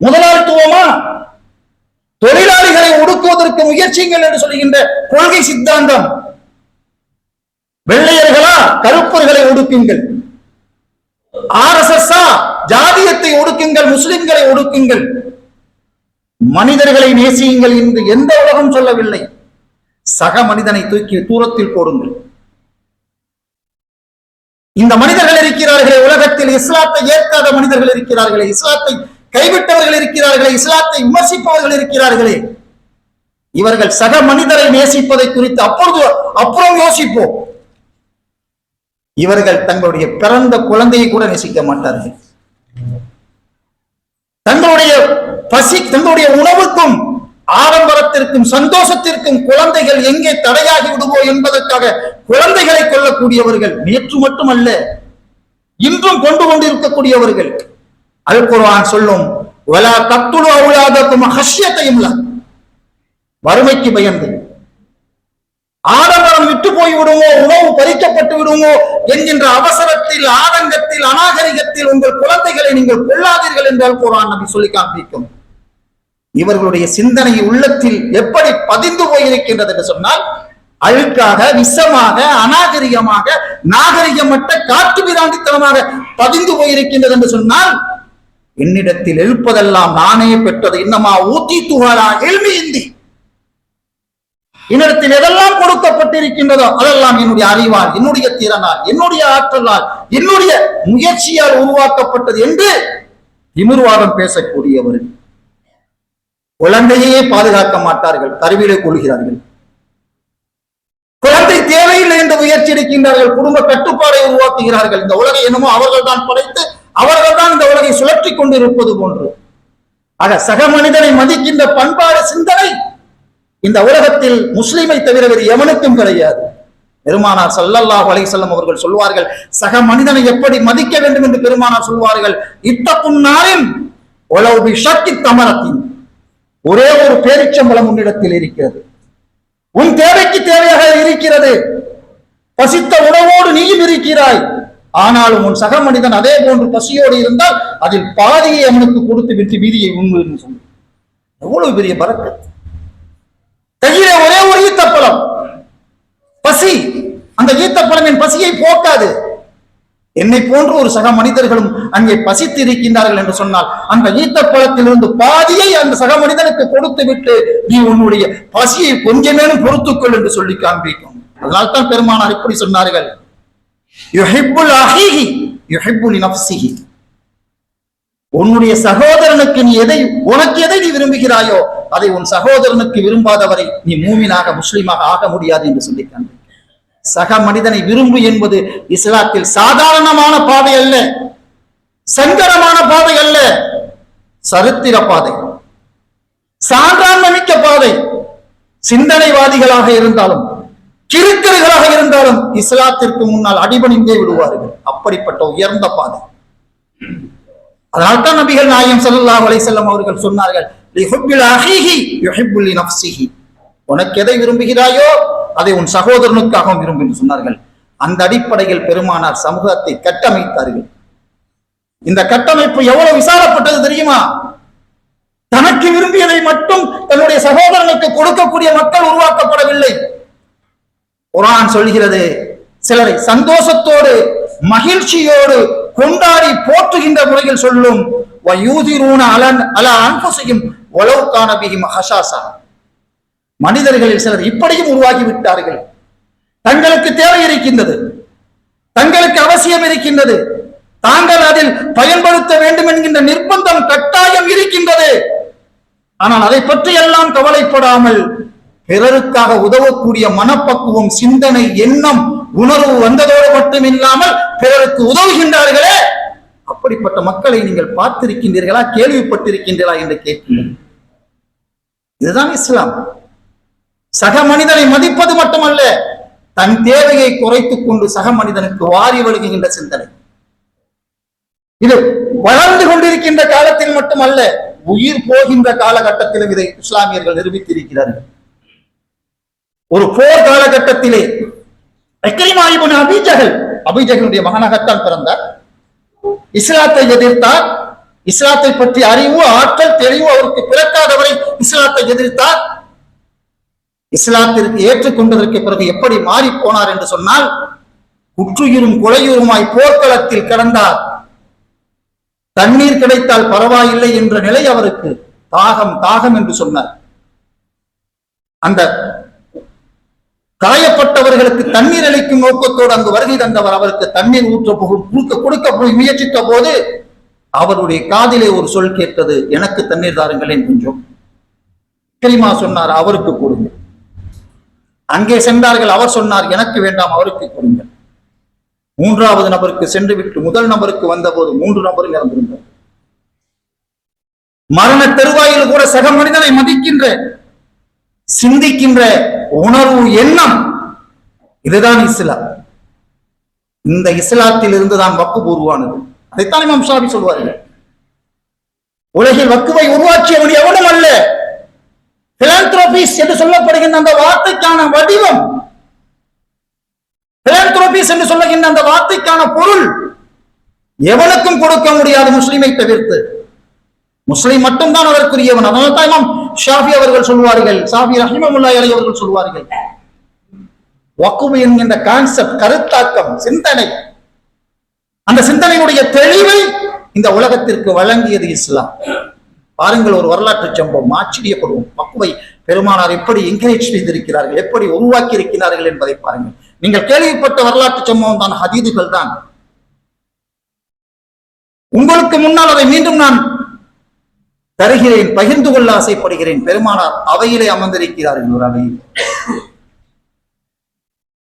முதலாளித்துவமா? தொழிலாளிகளை ஒடுக்குவதற்கு முயற்சிகள் என்று சொல்கின்ற கொள்கை சித்தாந்தம். வெள்ளையர்களா? கருப்பர்களை ஒடுக்குங்கள். RSS ஜாதியத்தை ஒடுக்குங்கள், முஸ்லிம்களை ஒடுக்குங்கள், மனிதர்களை நேசியுங்கள் என்று எந்த உலகம் சொல்லவில்லை. சக மனிதனை தூக்கி தூரத்தில் போடுங்கள். இந்த மனிதர்கள் இருக்கிறார்களே உலகத்தில், இஸ்லாத்தை ஏற்காத மனிதர்கள் இருக்கிறார்களே, இஸ்லாத்தை கைவிட்டவர்கள் இருக்கிறார்களே, இஸ்லாத்தை விமர்சிப்பவர்கள் இருக்கிறார்களே, இவர்கள் சக மனிதரை நேசிப்பதை குறித்து அப்புறம் யோசிப்போம். இவர்கள் தங்களுடைய பிறந்த குழந்தையை கூட நேசிக்க மாட்டார்கள். தங்களுடைய பசி, தங்களுடைய உணவுக்கும் ஆடம்பரத்திற்கும் சந்தோஷத்திற்கும் குழந்தைகள் எங்கே தடையாகி விடுவோ என்பதற்காக குழந்தைகளை கொள்ளக்கூடியவர்கள் நேற்று மட்டுமல்ல, இன்றும் கொண்டு கொண்டிருக்கக்கூடியவர்கள். அல் குர்ஆன் சொல்லும், வலா தக்துலு அவுலாதக்கும் ஹஷ்யத இம்லாக், வறுமைக்கு பயந்து, ஆடம்பரம் விட்டு போய் விடுமோ, உணவு பறிக்கப்பட்டு விடுமோ என்கின்ற அவசரத்தில், ஆதங்கத்தில், அநாகரிகத்தில் உங்கள் குழந்தைகளை நீங்கள் கொள்ளாதீர்கள் என்று அல் குர்ஆன் நபி சொல்லி காண்பிக்கும். இவர்களுடைய சிந்தனை உள்ளத்தில் எப்படி பதிந்து போயிருக்கின்றது என்று சொன்னால், அழுக்காக, விஷமாக, அநாகரிகமாக, நாகரிகமற்ற காட்டு பிராண்டித்தனமாக பதிந்து போயிருக்கின்றது என்று சொன்னால், என்னிடத்தில் எழுப்பதெல்லாம் நானே பெற்றது, இன்னமா ஊத்தி துகாரா எல்மி இந்தி, என்னிடத்தில் எதெல்லாம் கொடுக்கப்பட்டிருக்கின்றதோ அதெல்லாம் என்னுடைய அறிவால், என்னுடைய திறனால், என்னுடைய ஆற்றலால், என்னுடைய முயற்சியால் உருவாக்கப்பட்டது என்று திமிர்வாதம் பேசக்கூடியவர்கள். குழந்தையே பாதுகாக்க மாட்டார்கள், கருவிலே கொள்கிறார்கள். குழந்தை தேவையில்லை என்று முயற்சி எடுக்கின்றார்கள், குடும்ப கட்டுப்பாடை உருவாக்குகிறார்கள். இந்த உலகை என்னமோ அவர்கள் தான் படைத்து அவர்கள் தான் இந்த உலகை சுழற்றி கொண்டிருப்பது போன்று. ஆக சக மனிதனை மதிக்கின்ற பண்பாடு, சிந்தனை இந்த உலகத்தில் முஸ்லிமை தவிர வேறு எவனுக்கும் கிடையாது. பெருமானார் ஸல்லல்லாஹு அலைஹி வஸல்லம் அவர்கள் சொல்வார்கள், சக மனிதனை எப்படி மதிக்க வேண்டும் என்று பெருமானார் சொல்வார்கள், இத்தக்கும் நாரின் உலவு பி ஷக்கி தமரத்தின், ஒரே ஒரு பேரிச்சம்பழம் உன்னிடத்தில் இருக்கிறது, உன் தேவைக்கு தேவையாக இருக்கிறது, பசித்த உணவோடு நீயும் இருக்கிறாய், ஆனாலும் உன் சக மனிதன் அதே போன்று பசியோடு இருந்தால் அதில் பாதியை அவனுக்கு கொடுத்து விட்டு மீதியை உண்மை என்று சொல்லு. எவ்வளவு பெரிய பரக்கத்! கையிலே ஒரே ஒரு ஈத்தப்பழம், பசி. அந்த ஈத்தப்பழம் என் பசியை போக்காது. என்னை போன்ற ஒரு சக மனிதர்களும் அங்கே பசித்து இருக்கின்றார்கள் என்று சொன்னால் அந்த ஈத்தப்பழத்திலிருந்து பாதியை அந்த சக மனிதனுக்கு கொடுத்து விட்டு நீ உன்னுடைய பசியை கொஞ்சமேனும் பொறுத்துக்கொள் என்று சொல்லி காண்பிக்கும். அதனால்தான் பெருமானார் இப்படி சொன்னார்கள், யுஹிப்புல் அஹீஹி யுஹிப்பு லினஃப்ஸிஹி. உன்னுடைய சகோதரனுக்கு நீ உனக்கு எதை நீ விரும்புகிறாயோ அதை உன் சகோதரனுக்கு விரும்பாதவரை நீ மூமினாக முஸ்லிமாக ஆக முடியாது என்று சொல்லி காண்பிக்கும். சக மனிதனை விரும்பு என்பது இஸ்லாத்தில் சாதாரணமான பாதை அல்ல, சங்கரமான பாதை அல்ல, சரித்திர பாதை, சான்றாண்மை மிக்க பாதை. சிந்தனைவாதிகளாக இருந்தாலும் கிறுக்கர்களாக இருந்தாலும் இஸ்லாத்திற்கு முன்னால் அடிபணிந்தே விடுவார்கள். அப்படிப்பட்ட உயர்ந்த பாதை. அதனால்தான் நபிகள் நாயகம் ஸல்லல்லாஹு அலைஹி வஸல்லம் அவர்கள் சொன்னார்கள், லிஹுப்பில் அஹீஹி யுஹிப்பு லினஃப்ஸிஹி. உனக்கு எதை விரும்புகிறாயோ அதை உன் சகோதரனுக்காகவும் விரும்பு என்று சொன்னார்கள். அந்த அடிப்படையில் பெருமானார் சமூகத்தை கட்டமைத்தார்கள். இந்த கட்டமைப்பு எவ்வளவு விசாலப்பட்டது தெரியுமா? தனக்கு விரும்பியதை மட்டும் தன்னுடைய சகோதரனுக்கு கொடுக்கக்கூடிய மக்கள் உருவாக்கப்படவில்லை. குர்ஆன் சொல்கிறது, சிலரை சந்தோஷத்தோடு மகிழ்ச்சியோடு கொண்டாடி போற்றுகின்ற முறையில் சொல்லும், வயூதிரூன அலா அன்ஃபுஸிஹிம் வலவ் கான பிஹிம் ஹஸாஸா. மனிதர்களில் சிலர் இப்படியும் உருவாகி விட்டார்கள். தங்களுக்கு தேவை இருக்கின்றது, தங்களுக்கு அவசியம் இருக்கின்றது, தாங்கள் அதில் பயன்படுத்த வேண்டும் என்கின்ற நிர்பந்தம் கட்டாயம் இருக்கின்றது. ஆனால் அதை பற்றி எல்லாம் கவலைப்படாமல் பிறருக்காக உதவக்கூடிய மனப்பக்குவம், சிந்தனை, எண்ணம், உணர்வு வந்ததோடு மட்டும் இல்லாமல் பிறருக்கு உதவுகின்றார்களே, அப்படிப்பட்ட மக்களை நீங்கள் பார்த்திருக்கின்றீர்களா, கேள்விப்பட்டிருக்கின்றீர்களா என்று கேட்கிறேன். இதுதான் இஸ்லாம். சக மனிதனை மதிப்பது மட்டுமல்ல, தன் தேவையை குறைத்துக் கொண்டு சக மனிதனுக்கு வாரி வழங்குகின்ற சிந்தனை. இது வளர்ந்து கொண்டிருக்கின்ற காலத்தில் மட்டுமல்ல, உயிர் போகின்ற காலகட்டத்திலும் இதை இஸ்லாமியர்கள் நிரூபித்திருக்கிறார்கள். ஒரு போர் காலகட்டத்திலே இக்ரிமா இப்னு அபீ ஜஹலுடைய மகனாகத்தான் பிறந்தார். இஸ்லாத்தை எதிர்த்தார். இஸ்லாத்தை பற்றி அறிவு, ஆற்றல், தெளிவு அவருக்கு பிறக்காதவரை இஸ்லாத்தை எதிர்த்தார். இஸ்லாத்திற்கு ஏற்றுக்கொண்டதற்கு பிறகு எப்படி மாறி போனார் என்று சொன்னால், குற்றுயிரும் கொலையுருமாய் போர்க்களத்தில் கிடந்தார். தண்ணீர் கிடைத்தால் பரவாயில்லை என்ற நிலை அவருக்கு. தாகம் தாகம் என்று சொன்னார். அந்த காயப்பட்டவர்களுக்கு தண்ணீர் அளிக்கும் நோக்கத்தோடு அங்கு வருகை தந்தவர் அவருக்கு தண்ணீர் கொடுக்க போய் முயற்சித்த போது அவருடைய காதிலே ஒரு சொல் கேட்டது, எனக்கு தண்ணீர் தாருங்களேன் கொஞ்சம். இக்ரிமா சொன்னார், அவருக்கு கொடுங்க. அங்கே சென்றார்கள். அவர் சொன்னார், எனக்கு வேண்டாம், அவருக்கு கொடுங்க. மூன்றாவது நபருக்கு சென்று விட்டு முதல் நபருக்கு வந்த போது 3 நபர்கள் இறந்திருந்தார். மரண தெருவாயில் கூட சக மனிதனை மதிக்கின்ற, சிந்திக்கின்ற உணர்வு, எண்ணம், இதுதான் இஸ்லாம். இந்த இஸ்லாத்தில் இருந்துதான் வக்ஃப் உருவானது. அதைத்தான் இமாம் ஷாஃபி சொல்வார்கள், உலகில் வக்ஃபை உருவாக்கியவன் எவனும் அல்ல. பிலாந்த்ரோபிஸ் என்று சொல்லப்படுகின்ற அந்த வார்த்தைக்கான வடிவம், பிலாந்த்ரோபிஸ் என்று சொல்லுகின்ற அந்த வார்த்தைக்கான பொருள் எவனுக்கும் கொடுக்க முடியாது முஸ்லிமை தவிர்த்து. முஸ்லிம் மட்டும்தான் அதற்குரியவன். அதனால தான் இமாம் ஷாஃபி அவர்கள் சொல்வார்கள், ஷாஃபி ரஹிமத்துல்லாஹி அலைஹி அவர்கள் சொல்வார்கள், வக்ஃப் என்கின்ற கான்செப்ட், கருத்தாக்கம், சிந்தனை, அந்த சிந்தனையுடைய தெளிவை இந்த உலகத்திற்கு வழங்கியது இஸ்லாம். பாருங்கள், ஒரு வரலாற்று சம்பவம், ஆச்சரியப்படுவோம். வக்ஃபை பெருமானார் எப்படி என்கரேஜ் செய்திருக்கிறார்கள், எப்படி உருவாக்கி இருக்கிறார்கள் என்பதை பாருங்கள். நீங்கள் கேள்விப்பட்ட வரலாற்று சம்பவம் தான், ஹதீதுகள் தான். உங்களுக்கு முன்னால் அதை மீண்டும் நான் தருகிறேன், பகிர்ந்து கொள்ள ஆசைப்படுகிறேன். பெருமானார் அவையிலே அமர்ந்திருக்கிறார்கள். ஒரு அவையில்,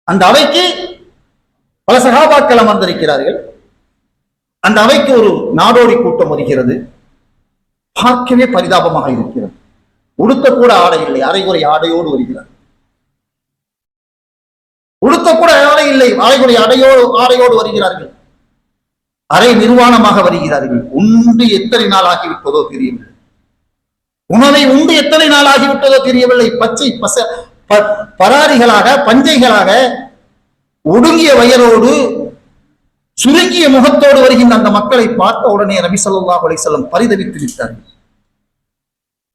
அந்த அவைக்கு பல சகாபாக்கள் அமர்ந்திருக்கிறார்கள். அந்த அவைக்கு ஒரு நாடோடி கூட்டம் வருகிறது. பார்க்கவே பரிதாபமாக இருக்கிறது. உடுத்தக்கூட ஆடை இல்லை, அரைகுறை ஆடையோடு வருகிறார். உடுத்தக்கூட ஆடை இல்லை, அரைகுறை ஆடையோடு வருகிறார்கள். அரை நிர்வாணமாக வருகிறார்கள். உண்டு எத்தனை நாள் ஆகிவிட்டதோ தெரியவில்லை. உணவை உண்டு எத்தனை நாள் ஆகிவிட்டதோ தெரியவில்லை. பச்சை பராரிகளாக, பஞ்சைகளாக, ஒடுங்கிய வயரோடு, சுருங்கிய முகத்தோடு வருகின்ற அந்த மக்களை பார்த்த உடனே நபி ஸல்லல்லாஹு அலைஹி வஸல்லம் பரிதவித்து விட்டார்கள்.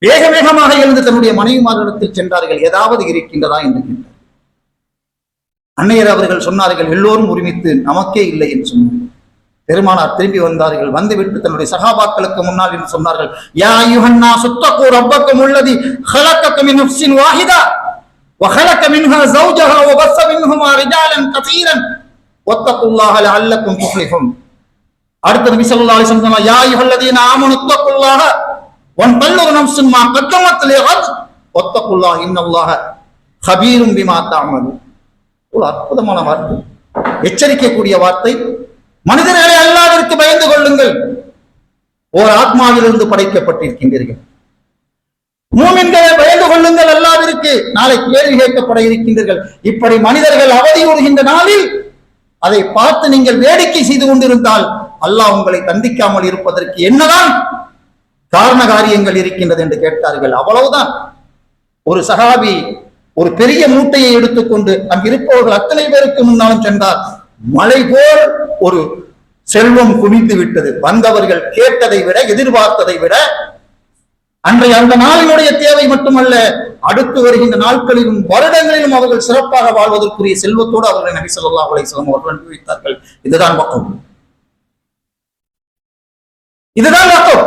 வேக வேகமாக எழுந்து தன்னுடைய மனைவிமாரிடத்தில் சென்றார்கள். ஏதாவது இருக்கின்றதா என்று கேட்டார். அன்னையர் அவர்கள் சொன்னார்கள், எல்லோரும் ஒருமித்து நமக்கே இல்லை என்று சொன்னார்கள். பெருமானார் திரும்பி வந்தார்கள். வந்துவிட்டு தன்னுடைய சகாபாக்களுக்கு முன்னால் என்று சொன்னார்கள், யா அய்யுஹன்னா சுத்தகு ரப்பக்கும் அல்லதி خلقكم من نفس واحدة وخلق منها زوجها وبث منهما رجالا كثيرا واتقوا الله لعلكم تفلحون. அடுத்த நபி ஸல்லல்லாஹு அலைஹி வஸல்லம் சொன்னார், யா அய்யுஹல்லதீன ஆமனு தக்குல்லாஹ வன்தல்லு நஃப்ஸுன் மா கத்தமத் லிகத் வத்தக்குல்லாஹ இன்னல்லாஹ கபீரும் பிமா தஅமலூன். ஒரு அற்புதமான வார்த்தை, எச்சரிக்கக்கூடிய வார்த்தை. மனிதர்களை அல்லாஹ்விற்கு பயந்து கொள்ளுங்கள். ஓர் ஆத்மாவிலிருந்து படைக்கப்பட்டிருக்கின்றீர்கள். மூமின்களை பயந்து கொள்ளுங்கள் அல்லாஹ்விற்கு, நாளை கேள்வி கேட்கப்பட இருக்கின்றீர்கள். இப்படி மனிதர்கள் அவதியுறுகின்ற நாளில் அதை பார்த்து நீங்கள் வேடிக்கை செய்து கொண்டிருந்தால் அல்லாஹ் உங்களை தண்டிக்காமல் இருப்பதற்கு என்னதான் காரண காரியங்கள் இருக்கின்றது என்று கேட்டார்கள். அவ்வளவுதான். ஒரு சஹாபி ஒரு பெரிய மூட்டையை எடுத்துக்கொண்டு அங்கிருப்பவர்கள் அத்தனை பேருக்கு முன்னாலும் சென்றார். மழை போல் ஒரு செல்வம் குவிந்து விட்டது. வந்தவர்கள் கேட்டதை விட, எதிர்பார்த்ததை விட, அன்றைய அந்த நாளினுடைய தேவை மட்டுமல்ல, அடுத்து வருகின்ற நாட்களிலும் வருடங்களிலும் அவர்கள் சிறப்பாக வாழ்வதற்குரிய செல்வத்தோடு அவர்களை நபி ஸல்லல்லாஹு அலைஹி வஸல்லம் அவர்கள் அனுபவித்தார்கள். இதுதான் வக்ஃப். இதுதான் வக்ஃப்.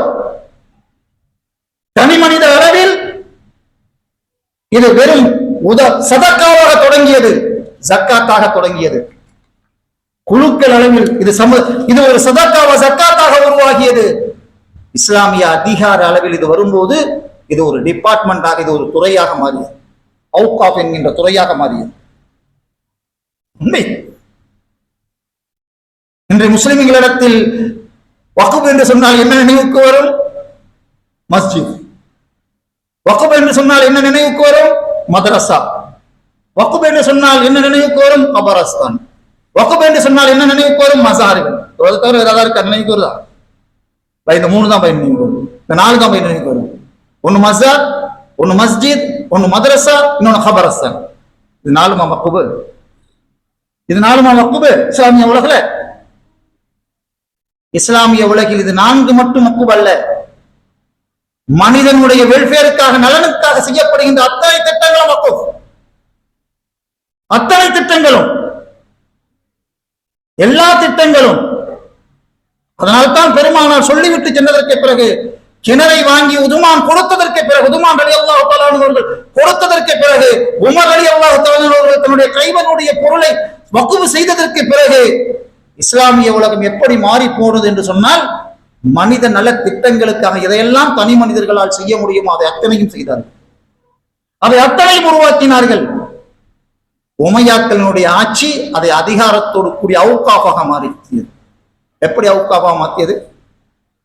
தனி மனித அளவில் இது வெறும் சதக்காவாக தொடங்கியது, ஜக்காத்தாக தொடங்கியது. குழுக்கள் அளவில் இது ஒரு ஜக்காத்தாக உருவாகியது. இஸ்லாமிய அதிகார அளவில் இது வரும்போது இது ஒரு டிபார்ட்மெண்டாக, இது ஒரு துறையாக மாறியது. அவுகாஃப் என்கின்ற துறையாக மாறியது. உண்மை. இன்று முஸ்லிம்களிடத்தில் வக்ஃப் என்று சொன்னால் என்ன நினைவுக்கு வரும்? மஸ்ஜித். வக்ஃப் என்று சொன்னால் என்ன நினைவுக்கு வரும்? மதரசா. வக்ஃப் என்று சொன்னால் என்ன நினைவுக்கு வரும்? கபரஸ்தான். வக்ஃப் என்று சொன்னால் என்ன நினைவுக்கு வரும்? மசார்கள். தவிர ஏதாவது இருக்கா நினைவுக்கு வருதா? இந்த 3 தான் நினைவுக்கு வரும். இந்த 4 தான் நினைவுக்கு வரும். ஒன்னு மஸார், ஒன்னு மஸ்ஜித், ஒன்னு மதரசா, இன்னொன்னு கபரஸ்தான். இது 4 வக்ஃப். இது 4 வக்ஃப் இஸ்லாமிய உலகில். இஸ்லாமிய உலகில் இது 4 மட்டும் வக்ஃப் அல்ல. மனிதனுடைய வெல்ஃபேருக்காக, நலனுக்காக செய்யப்படுகின்ற அத்தனை திட்டங்களும் வக்ஃப். அத்தனை திட்டங்களும், எல்லா திட்டங்களும். அதனால்தான் பெருமானார் சொல்லிவிட்டு சென்றதற்கு பிறகு, கிணறை வாங்கி உதுமான் கொடுத்ததற்கு பிறகு, உதுமான் ரலியல்லாஹு தஆலா அவர்கள் கொடுத்ததற்கு பிறகு, உமர் ரலியல்லாஹு தஆலா அவர்கள் தன்னுடைய கைவனுடைய பொருளை வக்ஃப் செய்ததற்கு பிறகு இஸ்லாமிய உலகம் எப்படி மாறி போனது என்று சொன்னால், மனித நல திட்டங்களுக்காக எதையெல்லாம் தனி மனிதர்களால் செய்ய முடியுமோ அதை அத்தனையும் செய்தார்கள். அதை அத்தனையும் உருவாக்கினார்கள். உமையாக்களினுடைய ஆட்சி அதை அதிகாரத்தோடு கூடிய அவுகாஃபாக மாற்றியது. எப்படி அவுகாஃபாக மாற்றியது?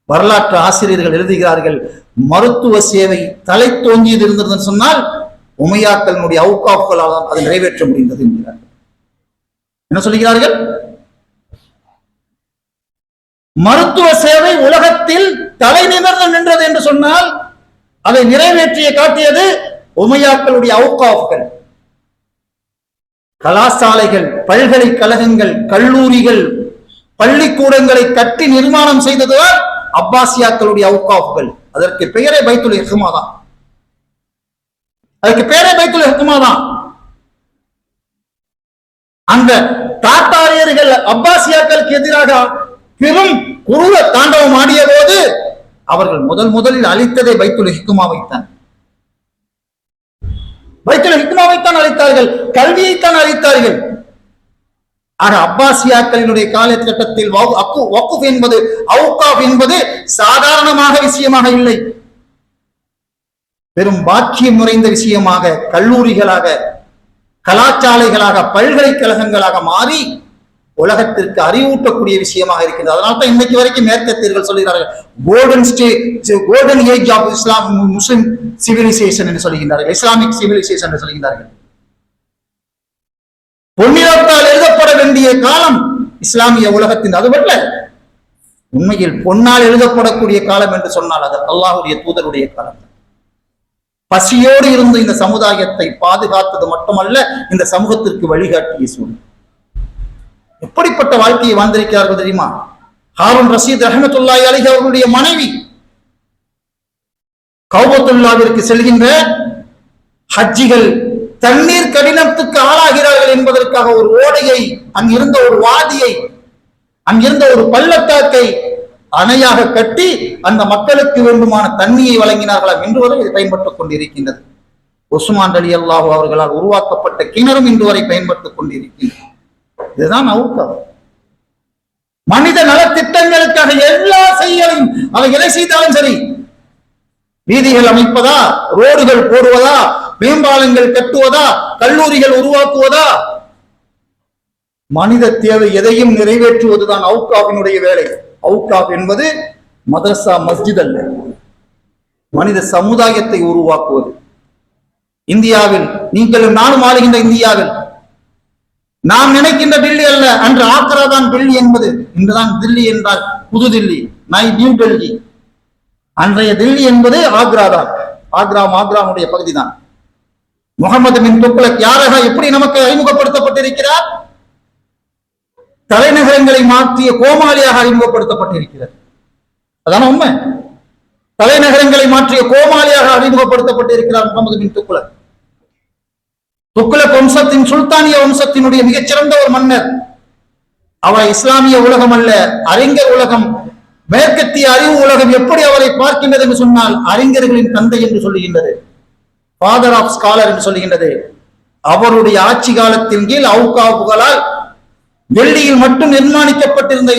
வரலாற்று ஆசிரியர்கள் எழுதுகிறார்கள், மருத்துவ சேவை தலை தோங்கியது இருந்ததுன்னு சொன்னால் உமையாக்களினுடைய அவுகாஃப்களால் அதை நிறைவேற்ற முடிந்தது என்கிறார்கள். என்ன சொல்லுகிறார்கள்? மருத்துவ சேவை உலகத்தில் தலை நிமிர்ந்து நின்றது என்று சொன்னால் அதை நிறைவேற்றிய காட்டியது உமையாக்களுடைய அவுகாஃப்கள். கலாசாலைகள், பல்கலைக்கழகங்கள், கல்லூரிகள், பள்ளிக்கூடங்களை கட்டி நிர்மாணம் செய்ததுதான் அப்பாசியாக்களுடைய அவுகாஃப்கள். அதற்கு பெயரே பைத்துல் ஹிக்மா தான். அதுக்கு பேரே பைத்துல் ஹிக்மா தான். அந்த தாத்தாரியர்கள் அப்பாசியாக்களுக்கு எதிராக பெரும் குருவ தாண்டவம் ஆடிய போது அவர்கள் முதலில் அழித்ததை பைத்துல் ஹிக்மாவைத்தான். பைத்துல் ஹிக்மாவைத்தான் அழித்தார்கள், கல்வியைத்தான் அழித்தார்கள். ஆக அப்பாசியாக்களினுடைய காலகட்டத்தில் வக்ஃப் என்பது, அவுகாஃப் என்பது சாதாரணமாக விஷயமாக இல்லை. பெரும் பாக்கியம் நிறைந்த விஷயமாக, கல்லூரிகளாக, கலாச்சாலைகளாக, பல்கலைக்கழகங்களாக மாறி உலகத்திற்கு அறிவூட்டக்கூடிய விஷயமாக இருக்கின்றது. அதனால்தான் இன்னைக்கு வரைக்கும் மேற்கத்தியர்கள் சொல்கிறார்கள் golden age of Islam, Muslim civilisation என்று சொல்கின்றார்கள், இஸ்லாமிக் சிவிலைசேஷன் என்று சொல்கின்றார்கள். பொன்னிறத்தால் எழுதப்பட வேண்டிய காலம் இஸ்லாமிய உலகத்தின், அதுவல்ல உண்மையில் பொன்னால் எழுதப்படக்கூடிய காலம் என்று சொன்னால் அது அல்லாஹ்வுடைய தூதருடைய காலம். பசியோடு இருந்து இந்த சமுதாயத்தை பாதுகாத்தது மட்டுமல்ல, இந்த சமூகத்திற்கு வழிகாட்டிய சூழல். எப்படிப்பட்ட வாழ்க்கையை வாழ்ந்திருக்கிறார்கள் தெரியுமா? ஹாரூன் ரஷீத் ரஹ்மத்துல்லாஹி அலைஹி அவர்களுடைய மனைவி கௌபத்துல்லாவிற்கு செல்கின்ற ஹஜ்ஜிகள் தண்ணீர் கடினத்துக்கு ஆளாகிறார்கள் என்பதற்காக ஒரு ஓடையை, அங்கிருந்த ஒரு வாதியை, அங்கிருந்த ஒரு பள்ளத்தாக்கை அணையாக கட்டி அந்த மக்களுக்கு வேண்டுமான தண்ணியை வழங்கினார்களாம் என்று வரை இது பயன்பட்டுக் கொண்டிருக்கின்றது. உஸ்மான் ரலியல்லாஹு அவர்களால் உருவாக்கப்பட்ட கிணறும் இன்று வரை பயன்பட்டுக் கொண்டிருக்கின்றது. இதுதான் அவுக்காவ். மனித நலத்திட்டங்களுக்காக எல்லா செய்யலையும் அதை எதை செய்தாலும் சரி, வீதிகள் அமைப்பதா, ரோடுகள் போடுவதா, மேம்பாலங்கள் கட்டுவதா, கல்லூரிகள் உருவாக்குவதா, மனித தேவை எதையும் நிறைவேற்றுவதுதான் அவுக்காவினுடைய வேலை. அவுக்காப் என்பது மதரசா, மஸ்ஜித் அல்ல, மனித சமுதாயத்தை உருவாக்குவது. இந்தியாவில், நீங்களும் நானும் ஆளுகின்ற இந்தியாவில் நாம் நினைக்கின்ற டில்லி அல்ல, அன்று ஆக்ரா தான் டில்லி என்பது. இன்றுதான் தில்லி என்றால் புது தில்லி, நியூ டெல்லி. அன்றைய தில்லி என்பது ஆக்ரா தான். ஆக்ராவுடைய பகுதி தான். முகமது பின் துக்ளக் யாராக எப்படி நமக்கு அறிமுகப்படுத்தப்பட்டிருக்கிறார்? தலைநகரங்களை மாற்றிய கோமாளியாக அறிமுகப்படுத்தப்பட்டிருக்கிறது. அதான உண்மை. தலைநகரங்களை மாற்றிய கோமாளியாக அறிமுகப்படுத்தப்பட்டிருக்கிறார் முகமது பின் துக்ளக். துக்ளக் வம்சத்தின், சுல்தானிய வம்சத்தினுடைய மிகச்சிறந்த ஒரு மன்னர். அவர் இஸ்லாமிய உலகம் அல்ல, அறிஞர் உலகம், மேற்கத்திய அறிவு உலகம் எப்படி அவரை பார்க்கின்றது என்று சொன்னால் அறிஞர்களின் தந்தை என்று சொல்லுகின்றது, ஃபாதர் ஆஃப் ஸ்காலர் என்று சொல்லுகின்றது. அவருடைய ஆட்சி காலத்தின் கீழ் அவுகாவுகளால் டெல்லியில் மட்டும் நிர்மாணிக்கப்பட்டிருந்த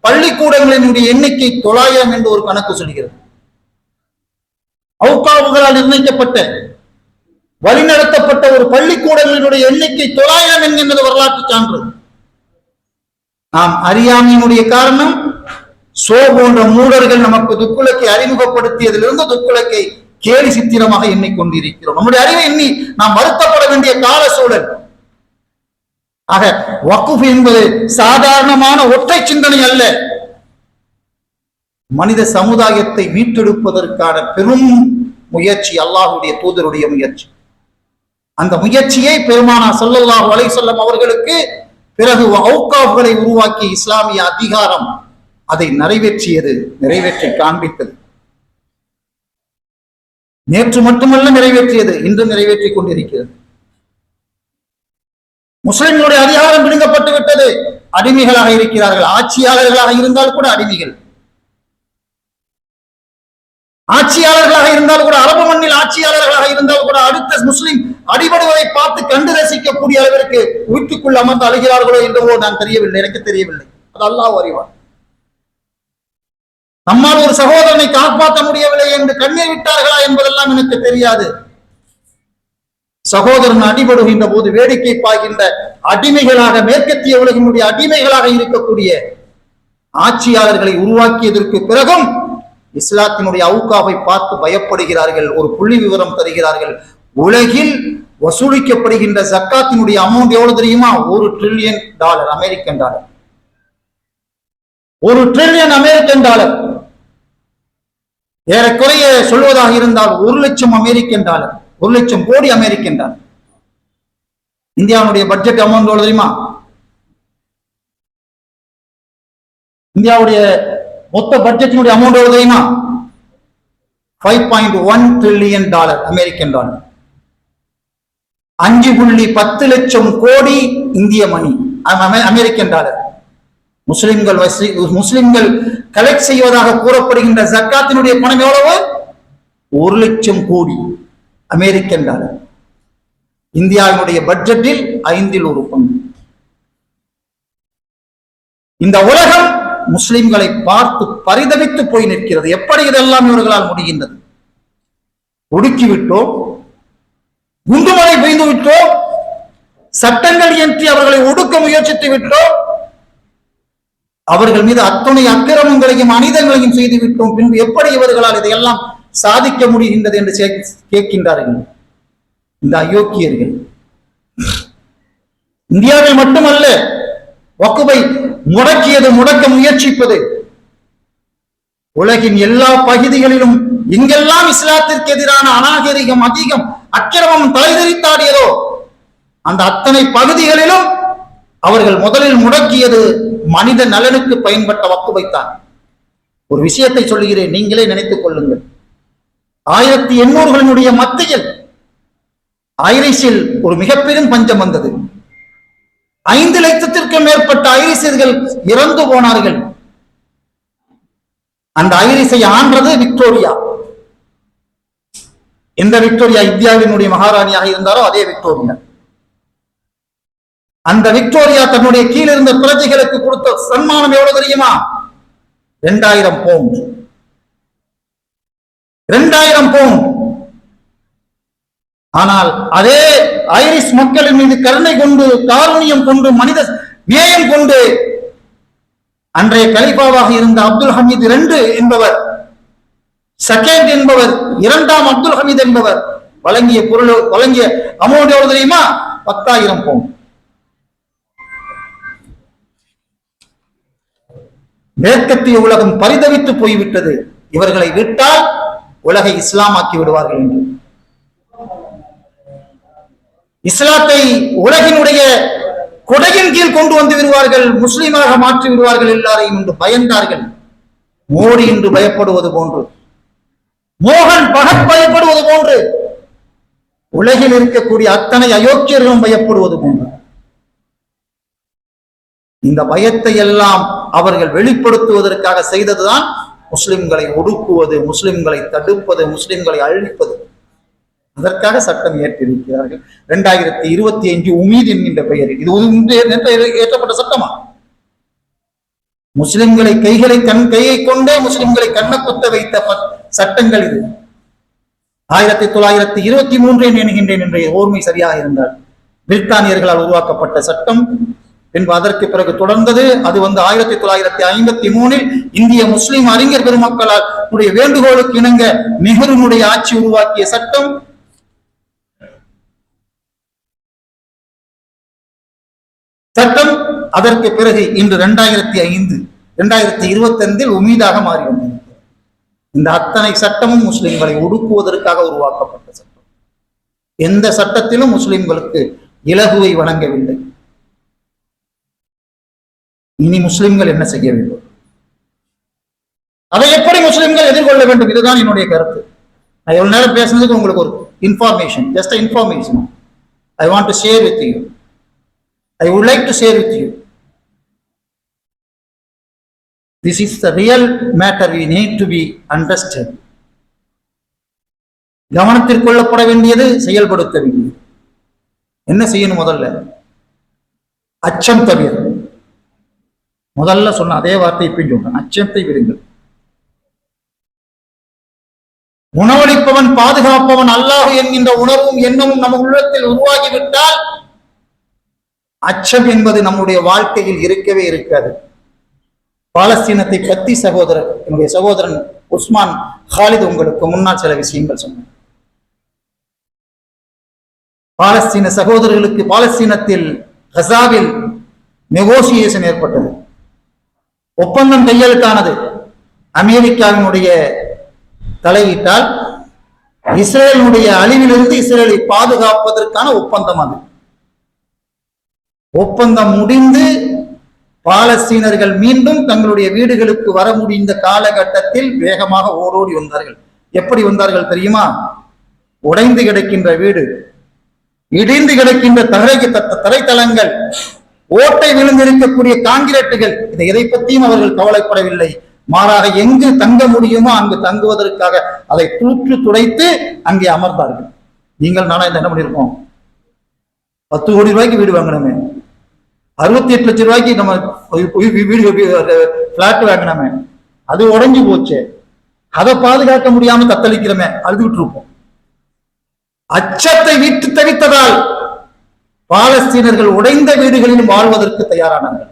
பள்ளிக்கூடங்களினுடைய எண்ணிக்கை 900 என்று ஒரு கணக்கு சொல்கிறது. அவுகாவுகளால் நிர்ணயிக்கப்பட்ட, வழிநடத்தப்பட்ட ஒரு பள்ளிக்கூடங்களினுடைய எண்ணிக்கை 900 என்கின்றது வரலாற்று சான்று. நாம் அறியாமையினுடைய காரணம், சோ போன்ற மூடர்கள் நமக்கு துக்குலக்கை அறிமுகப்படுத்தியதிலிருந்து துக்குலக்கை கேலி சித்திரமாக எண்ணிக்கொண்டிருக்கிறோம். நம்முடைய அறிவை எண்ணி நாம் வருத்தப்பட வேண்டிய கால சூழல். ஆக வக்ஃப் என்பது சாதாரணமான ஒற்றை சிந்தனை அல்ல, மனித சமுதாயத்தை மீட்டெடுப்பதற்கான பெரும் முயற்சி, அல்லாஹ்வுடைய தூதருடைய முயற்சி. அந்த முயற்சியை பெருமானார் ஸல்லல்லாஹு அலைஹி வஸல்லம் அவர்களுக்கு பிறகு அவுகாஃப்களை உருவாக்கிய இஸ்லாமிய அதிகாரம் அதை நிறைவேற்றி காண்பித்தது. நேற்று மட்டுமல்ல நிறைவேற்றியது, இன்று நிறைவேற்றிக் கொண்டிருக்கிறது. முஸ்லிம்களுடைய அதிகாரம் பிடுங்கப்பட்டு விட்டது. அடிமைகளாக இருக்கிறார்கள். ஆட்சியாளர்களாக இருந்தால் கூட அடிமைகள். ஆட்சியாளர்களாக இருந்தால் கூட, அரபு மண்ணில் ஆட்சியாளர்களாக இருந்தால் கூட அடுத்த முஸ்லிம் அடிபடுவதை பார்த்து கண்டு ரசிக்கக்கூடிய அளவிற்கு வீட்டுக்குள் அமர்ந்து அழுகிறார்களோ என்றவோ நான் தெரியவில்லை, எனக்கு தெரியவில்லை. அது அல்லாஹ் அறிவார். நம்மால் ஒரு சகோதரனை காப்பாற்ற முடியவில்லை என்று கண்ணீர் விட்டார்களா என்பதெல்லாம் எனக்கு தெரியாது. சகோதரன் அடிபடுகின்ற போது வேடிக்கை பார்க்கின்ற அடிமைகளாக, மேற்கத்திய உலகினுடைய அடிமைகளாக இருக்கக்கூடிய ஆட்சியாளர்களை உருவாக்கியதற்கு பிறகும் இஸ்லாத்தினுடைய அவுகாவை பார்த்து பயப்படுகிறார்கள். ஒரு புள்ளி விவரம் தருகிறார்கள். உலகில் வசூலிக்கப்படுகின்ற ஜக்காத்தினுடைய அமௌண்ட் எவ்வளவு தெரியுமா? $1 trillion American dollar. $1 trillion American dollar. ஏறக்குறைய சொல்வதாக இருந்தால் 1 லட்சம் அமெரிக்கன் டாலர், 1 லட்சம் கோடி அமெரிக்கன் டாலர். இந்தியாவுடைய பட்ஜெட் அமௌண்ட் எவ்வளவு தெரியுமா? இந்தியாவுடைய மொத்த பட்ஜெட்டினுடைய அமௌண்ட் எவ்வளவு தெரியுமா? $5.1 ட்ரில்லியன் அமெரிக்கன் டாலர். 5.10 லட்சம் கோடி இந்திய மணி, அமெரிக்கன் டாலர். முஸ்லிம்கள் கலெக்ட் செய்வதாக கூறப்படுகின்ற ஜக்காத்தினுடைய பணம் எவ்வளவு? 1 லட்சம் கோடி அமெரிக்கன் டாலர். இந்தியாவினுடைய பட்ஜெட்டில் 5இல் 1 பங்கு. இந்த உலகம் முஸ்லிம்களை பார்த்து பரிதவித்து போய் நிற்கிறது. எப்படி இதெல்லாம் இவர்களால் முடிகின்றது? ஒடுக்கிவிட்டோம், குண்டுமலை பெய்து விட்டோம், சட்டங்கள் இயற்றி அவர்களை ஒடுக்க முயற்சித்து விட்டோம், அவர்கள் மீது அத்துணை அக்கிரமங்களையும் அநீதங்களையும் செய்து விட்டோம். பின்பு எப்படி இவர்களால் இதையெல்லாம் சாதிக்க முடிகின்றது என்று கேட்கின்றார்கள் இந்த அயோக்கியர்கள். இந்தியாவில் மட்டுமல்ல, வக்ஃபை முடக்க முயற்சிப்பது உலகின் எல்லா பகுதிகளிலும் எங்கெல்லாம் இஸ்லாத்திற்கு எதிரான அநாகரிகம் அதிகம், அக்கிரமம் தலைதெறித்தாடியதோ அந்த அத்தனை பகுதிகளிலும் அவர்கள் முதலில் முடக்கியது மனித நலனுக்கு பயன்பட்ட வக்ஃபைத்தான். ஒரு விஷயத்தை சொல்லுகிறேன், நீங்களே நினைத்துக் கொள்ளுங்கள். 1800களினுடைய மத்தியில் ஐரிஷில் ஒரு மிகப்பெரும் பஞ்சம் வந்தது. 5 லட்சத்திற்கும் மேற்பட்ட ஐரிஷர்கள் இறந்து போனார்கள். அந்த ஐரிஷை ஆண்டது விக்டோரியா. எந்த விக்டோரியா இந்தியாவினுடைய மகாராணியாக இருந்தாரோ அதே விக்டோரியா. அந்த விக்டோரியா தன்னுடைய கீழ் இருந்த பிரஜைகளுக்கு கொடுத்த சன்மானம் எவ்வளவு தெரியுமா? 2000 பவுண்ட். 2000 பவுண்ட். ஆனால் அதே ஐரிஷ் மக்களின் மீது கருணை கொண்டு, காருண்யம் கொண்டு, மனித நேயம் கொண்டு அன்றைய கலிபாவாக இருந்த அப்துல் ஹமீத் என்பவர், செகண்ட் என்பவர், 2ஆம் அப்துல் ஹமீத் என்பவர் வழங்கிய அமௌண்ட் எவ்வளவு தெரியுமா? 10,000 பவுண்ட். மேற்கத்திய உலகம் பரிதவித்து போய்விட்டது. இவர்களை விட்டால் உலகை இஸ்லாமாக்கி விடுவார்கள் என்று. இஸ்லாத்தை உலகினுடைய கொடையின் கீழ் கொண்டு வந்து விடுவார்கள், முஸ்லிமாக மாற்றி விடுவார்கள் எல்லாரையும் என்று பயந்தார்கள். மோடி என்று பயப்படுவது போன்று, மோகன் பகத் பயப்படுவது போன்று, உலகில் இருக்கக்கூடிய அத்தனை அயோக்கியர்களும் பயப்படுவது போன்று இந்த பயத்தை எல்லாம் அவர்கள் வெளிப்படுத்துவதற்காக செய்ததுதான் முஸ்லிம்களை ஒடுக்குவது, முஸ்லிம்களை தடுப்பது, முஸ்லிம்களை அழிப்பது. அதற்காக சட்டம் ஏற்றிருக்கிறார்கள். 2025 உமீத் என்கின்ற பெயரில். இது ஏற்றப்பட்ட சட்டமா? முஸ்லிம்களை கையை கொண்டே முஸ்லிம்களை கண்ணக்குத்த வைத்த சட்டங்கள் இது. 1923 என்கின்றேன் என்ற ஓர்மை சரியாக இருந்தால் பிரித்தானியர்களால் உருவாக்கப்பட்ட சட்டம். பின்பு அதற்கு பிறகு தொடர்ந்தது. அது 1953 இந்திய முஸ்லிம் அறிஞர் பெருமக்களால் வேண்டுகோளுக்கு இணங்க நெஹ்ருனுடைய ஆட்சி உருவாக்கிய சட்டம். அதற்கு பிறகு இன்று 2025 உமீதாக மாறி வந்தது. இந்த அத்தனை சட்டமும் முஸ்லிம்களை ஒடுக்குவதற்காக உருவாக்கப்பட்ட சட்டம். எந்த சட்டத்திலும் முஸ்லிம்களுக்கு இலகுவை வழங்கவில்லை. இனி முஸ்லிம்கள் என்ன செய்ய வேண்டும்? அதை எப்படி முஸ்லிம்கள் எதிர்கொள்ள வேண்டும்? இதுதான் என்னுடைய கருத்து. நான் எவ்வளவு நேரம் பேசுனதுக்கு உங்களுக்கு ஒரு information, just information I want to share with you. I would like to share with you. This is the real matter we need to be understood. கவனத்தில் கொள்ளப்பட வேண்டியது, செயல்படுத்த வேண்டியது. என்ன செய்யணும்? முதல்ல அச்சம் தவிர. முதல்ல சொன்ன அதே வார்த்தை இப்பயும் சொல்றேன், அச்சத்தை விடுங்கள். உணவளிப்பவன் பாதுகாப்பவன் அல்லாஹ் என்கின்ற உணர்வும் எண்ணமும் நம்ம உள்ளத்தில் உருவாகிவிட்டால் அச்சம் என்பது நம்முடைய வாழ்க்கையில் இருக்கவே இருக்காது. பாலஸ்தீனத்தை பற்றி என்னுடைய சகோதரன் உஸ்மான் ஹாலித் உங்களுக்கு முன்னால் சில விஷயங்கள் சொன்னார். பாலஸ்தீன சகோதரர்களுக்கு பாலஸ்தீனத்தில் கசாவில் நெகோசியேஷன் ஏற்பட்டது, ஒப்பந்தம் கையெழுத்தானது. அமெரிக்காவினுடைய தலையீட்டால் இஸ்ரேலுடைய அழிவிலிருந்து இஸ்ரேலை பாதுகாப்பதற்கான ஒப்பந்தம். அது ஒப்பந்தம் முடிந்து பாலஸ்தீனர்கள் மீண்டும் தங்களுடைய வீடுகளுக்கு வர முடிந்த காலகட்டத்தில் வேகமாக ஓடோடி வந்தார்கள். எப்படி வந்தார்கள் தெரியுமா? உடைந்து கிடக்கின்ற வீடு, இடிந்து கிடக்கின்ற தரைத்தளங்கள், ஓட்டை விழுந்திருக்கக்கூடிய கான்கிரீட்டுகள், எதை பற்றியும் அவர்கள் கவலைப்படவில்லை. மாறாக எங்கு தங்க முடியுமோ அங்கு தங்குவதற்காக அதை தூற்று துடைத்து அங்கே அமர்ந்தார்கள். நீங்கள் நானா என்ன பண்ணிருக்கோம்? 10 கோடி ரூபாய்க்கு வீடு வாங்கினோமே, 68 லட்சம் ரூபாய்க்கு நம்ம வீடு பிளாட் வாங்கினோமே, அது உடைஞ்சு போச்சு. அதை பாதுகாக்க முடியாம தத்தளிக்கிறோமே, அழுதுகிட்டு இருப்போம். அச்சத்தை விட்டு தவித்ததால் பாலஸ்தீனர்கள் உடைந்த வீடுகளிலும் வாழ்வதற்கு தயாரானார்கள்.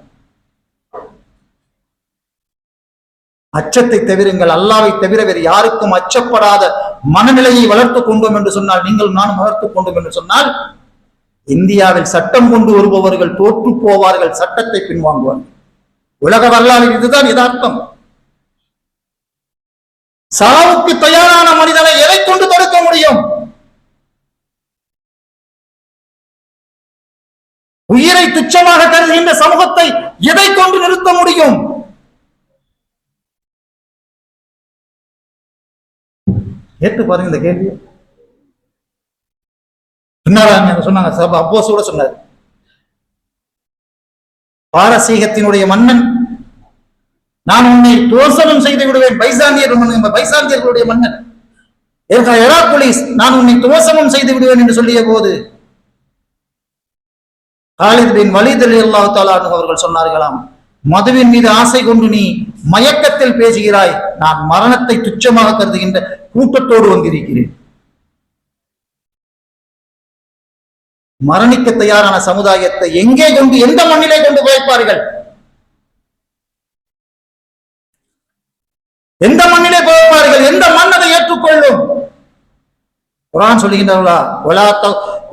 அச்சத்தை தவிருங்கள். அல்லாவை தவிர வேறு யாருக்கும் அச்சப்படாத மனநிலையை வளர்த்துக் கொண்டோம் என்று சொன்னால், நீங்கள் நானும் வளர்த்துக் கொண்டோம் என்று சொன்னால், இந்தியாவில் சட்டம் கொண்டு வருபவர்கள் தோற்று போவார்கள், சட்டத்தை பின்வாங்குவார்கள். உலக வரலாறு இதுதான் யதார்த்தம். சாவுக்கு தயாரான மனிதனை எதை கொண்டு தடுக்க முடியும்? உயிரை துச்சமாக கருதுகின்ற சமூகத்தை எதை கொண்டு நிறுத்த முடியும்? கேட்டு பாருங்க இந்த கேள்வி. சொன்னாங்க அப்போஸ் கூட சொன்னார், பாரசீகத்தினுடைய மன்னன், நான் உன்னை துவசனம் செய்து விடுவேன். பைசாந்தியர்களுடைய மன்னன் ஹெராக்குலிஸ், நான் உன்னை துவசனம் செய்து விடுவேன் என்று சொல்லிய போது காலித் பின் வலீத் ரலியல்லாஹு தஆலா அன்ஹு அவர்கள் சொன்னார்களாம், மதுவின் மீது ஆசை கொண்டு நீ மயக்கத்தில் பேசுகிறாய், நான் மரணத்தை துச்சமாக கருதுகின்ற கூட்டத்தோடு வந்திருக்கிறேன். மரணிக்க தயாரான சமுதாயத்தை எங்கே கொண்டு, எந்த மண்ணிலே கொண்டு போய்ப்பார்கள்? எந்த மண்ணிலே போய்ப்பார்கள்? எந்த மண் அதை ஏற்றுக்கொள்ளும்? குர்ஆன் சொல்லுகின்றவர்களா,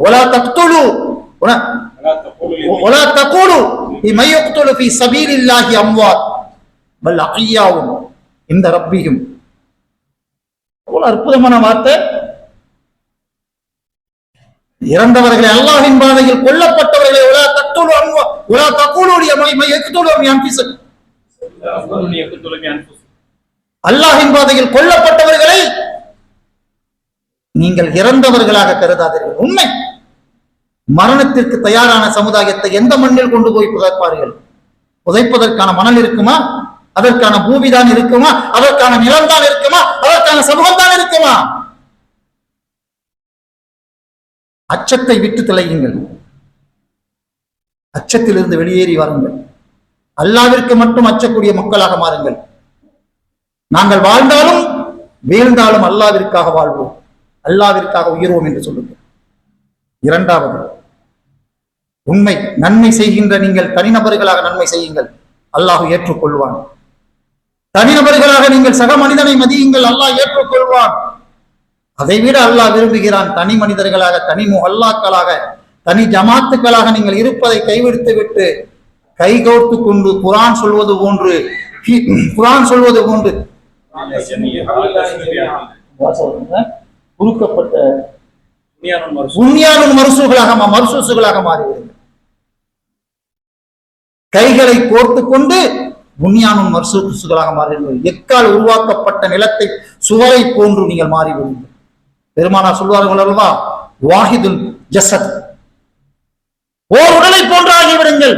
ஒலா தக்துலு ஒலா தகூலு லிமன் யக்துலு ஃபீ ஸபீலில்லாஹி அம்வாத் பல் அஹ்யாவும் இன்த ரப்பிஹிம். அவ்வளவு அற்புதமான வார்த்தை. இறந்தவர்களை அல்லாஹ்வின் பாதையில் கொல்லப்பட்டவர்களை ஒலா தக்துலு அம்வா ஒலா தகூலு லிமன் யக்துலு அன்ஃபுஸஹும், அல்லாஹ்வின் பாதையில் கொல்லப்பட்டவர்களை நீங்கள் இறந்தவர்களாக கருதாதீர்கள். உண்மை, மரணத்திற்கு தயாரான சமுதாயத்தை எந்த மண்ணில் கொண்டு போய் புதைப்பார்கள்? புதைப்பதற்கான மணல் இருக்குமா? அதற்கான பூமிதான் இருக்குமா? அதற்கான நிலம்தான் இருக்குமா? அதற்கான சமூகம் தான் இருக்குமா? அச்சத்தை விட்டு திளையுங்கள், அச்சத்திலிருந்து வெளியேறி வாருங்கள், அல்லாஹ்விற்கு மட்டும் அச்சக்கூடிய மக்களாக மாறுங்கள். நாங்கள் வாழ்ந்தாலும் வீழ்ந்தாலும் அல்லாஹ்விற்காக வாழ்வோம், அல்லாஹ்விற்காக உயர்வோம் என்று சொல்லுங்கள். இரண்டாவது, உண்மை, நன்மை செய்கின்ற நீங்கள் தனிநபர்களாக நன்மை செய்யுங்கள், அல்லாஹ் ஏற்றுக்கொள்வான். தனிநபர்களாக நீங்கள் சக மனிதனை மதியுங்கள், அல்லாஹ் ஏற்றுக்கொள்வான். அதைவிட அல்லாஹ் விரும்புகிறான், தனி மனிதர்களாக, தனி முஹல்லாக்களாக, தனி ஜமாத்துக்களாக நீங்கள் இருப்பதை கைவிடுத்து விட்டு கைகோர்த்து கொண்டு குர்ஆன் சொல்வது போன்று குறுக்கப்பட்ட மர்சூசுகளாக மாறிவிடுங்கள். கைகளை கோர்த்து கொண்டு புன்யானும் மர்சூசுகளாக மாறிவிடுங்கள். எக்கால் உருவாக்கப்பட்ட நிலத்தை சுவரை போன்று நீங்கள் மாறிவிடுங்கள். பெருமானார் சொல்வார்கள் அல்லவா, வாஹிதுல் ஜஸத், ஓர் உடலை போன்று ஆகிவிடுங்கள்.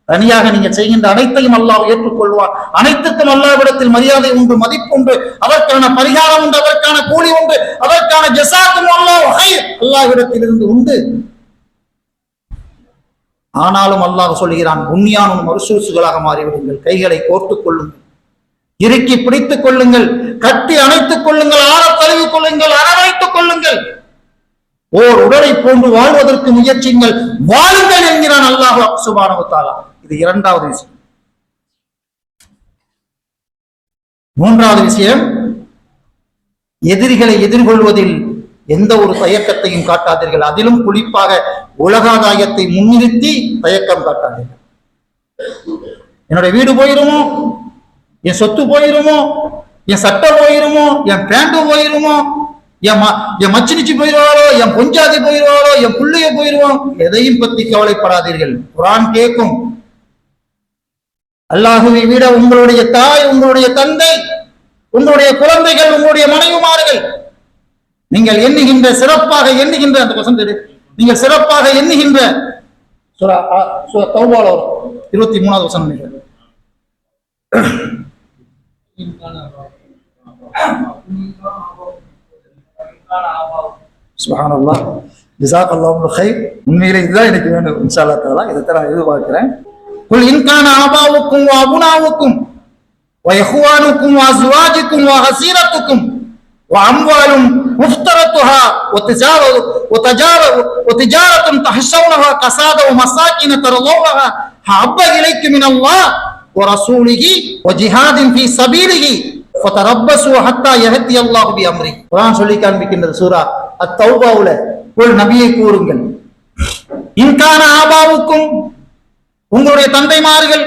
தனியாக நீங்கள் செய்கின்ற அனைத்தையும் அல்லாஹ் ஏற்றுக்கொள்வார். அனைத்துக்கும் அல்லாஹ்விடத்தில் மரியாதை உண்டு, மதிப்பு உண்டு, அதற்கான பரிகாரம் உண்டு, அதற்கான கூலி உண்டு, அதற்கான ஜஸாத்தும் அல்லாஹ்விடத்தில் இருந்து உண்டு. ஆனாலும் அல்லாஹ் சொல்கிறான், புன்யானும் மர்சூசுகளாக மாறிவிடுங்கள். கைகளை கோர்த்துக் கொள்ளுங்கள், இறுக்கி பிடித்துக் கொள்ளுங்கள், கட்டி அணைத்துக் கொள்ளுங்கள், ஆற தழுவி கொள்ளுங்கள், அரவணைத்துக் கொள்ளுங்கள். ஓர் உடலை போன்று வாழ்வதற்கு முயற்சிங்கள், வாழுங்கள் என்கிறான் அல்லாஹ் சுப்ஹானஹு வ தஆலா. இது இரண்டாவது விஷயம். மூன்றாவது விஷயம், எதிரிகளை எதிர்கொள்வதில் எந்த ஒரு தயக்கத்தையும் காட்டாதீர்கள். அதிலும் குறிப்பாக உலகாதாயத்தை முன்னிறுத்தி தயக்கம் காட்டாதீர்கள். என்னுடைய வீடு போயிருமோ, என் சொத்து போயிருமோ, என் சட்டை போயிருமோ, என் பேண்ட் போயிருமோ, என் மச்சினிச்சு போயிருவாரோ, என் பொஞ்சாதி போயிருவாரோ, என் புள்ளைய போயிருவோம், எதையும் பத்தி கவலைப்படாதீர்கள். குர்ஆன் கேட்கும், அல்லாஹுவை விட உங்களுடைய தாய், உங்களுடைய தந்தை, உங்களுடைய குழந்தைகள், உங்களுடைய மனைவிமார்கள், நீங்கள் எண்ணுகின்ற சிறப்பாக எண்ணுகின்ற அந்த வசனம், நீங்கள் சிறப்பாக எண்ணுகின்ற தௌபால 23வது வசனம் நினைக்கிறேன். சுப்ஹானல்லாஹ், ஜஸாக்கல்லாஹு கைர். உண்மையிலே இதுதான் எனக்கு வேணும். இன்ஷா அல்லாஹ் தஆலா இதை நான் எதிர்பார்க்கிறேன். குல் இன் கான ஆபாவுக்கும் வ அபுனாவுக்கும் வ இஹ்வானுக்கும் வ அஸ்வாஜுக்கும் வ ஹஸீரத்துக்கும் வ அம்வாலும் முஃப்தரத்துஹா வ திஜாரத்துன் தஹ்ஷவுனஹா கஸாத வ மசாகின தர்லூனஹா ஹஅப்ப இலைக்கும் மினல்லாஹ் வ ரசூலிஹி வ ஜிஹாதின் ஃபீ ஸபீலிஹி ஃபதரப்பஸு ஹத்தா யஹ்தி அல்லாஹு பி அம்ரி. குர்ஆன் சொல்லி காண்பிக்கின்றது சூரா அத்-தௌபாவுல, குல் நபியை கூறுங்கள், இன் கான ஆபாவுக்கும் உங்களுடைய தந்தைமார்கள்,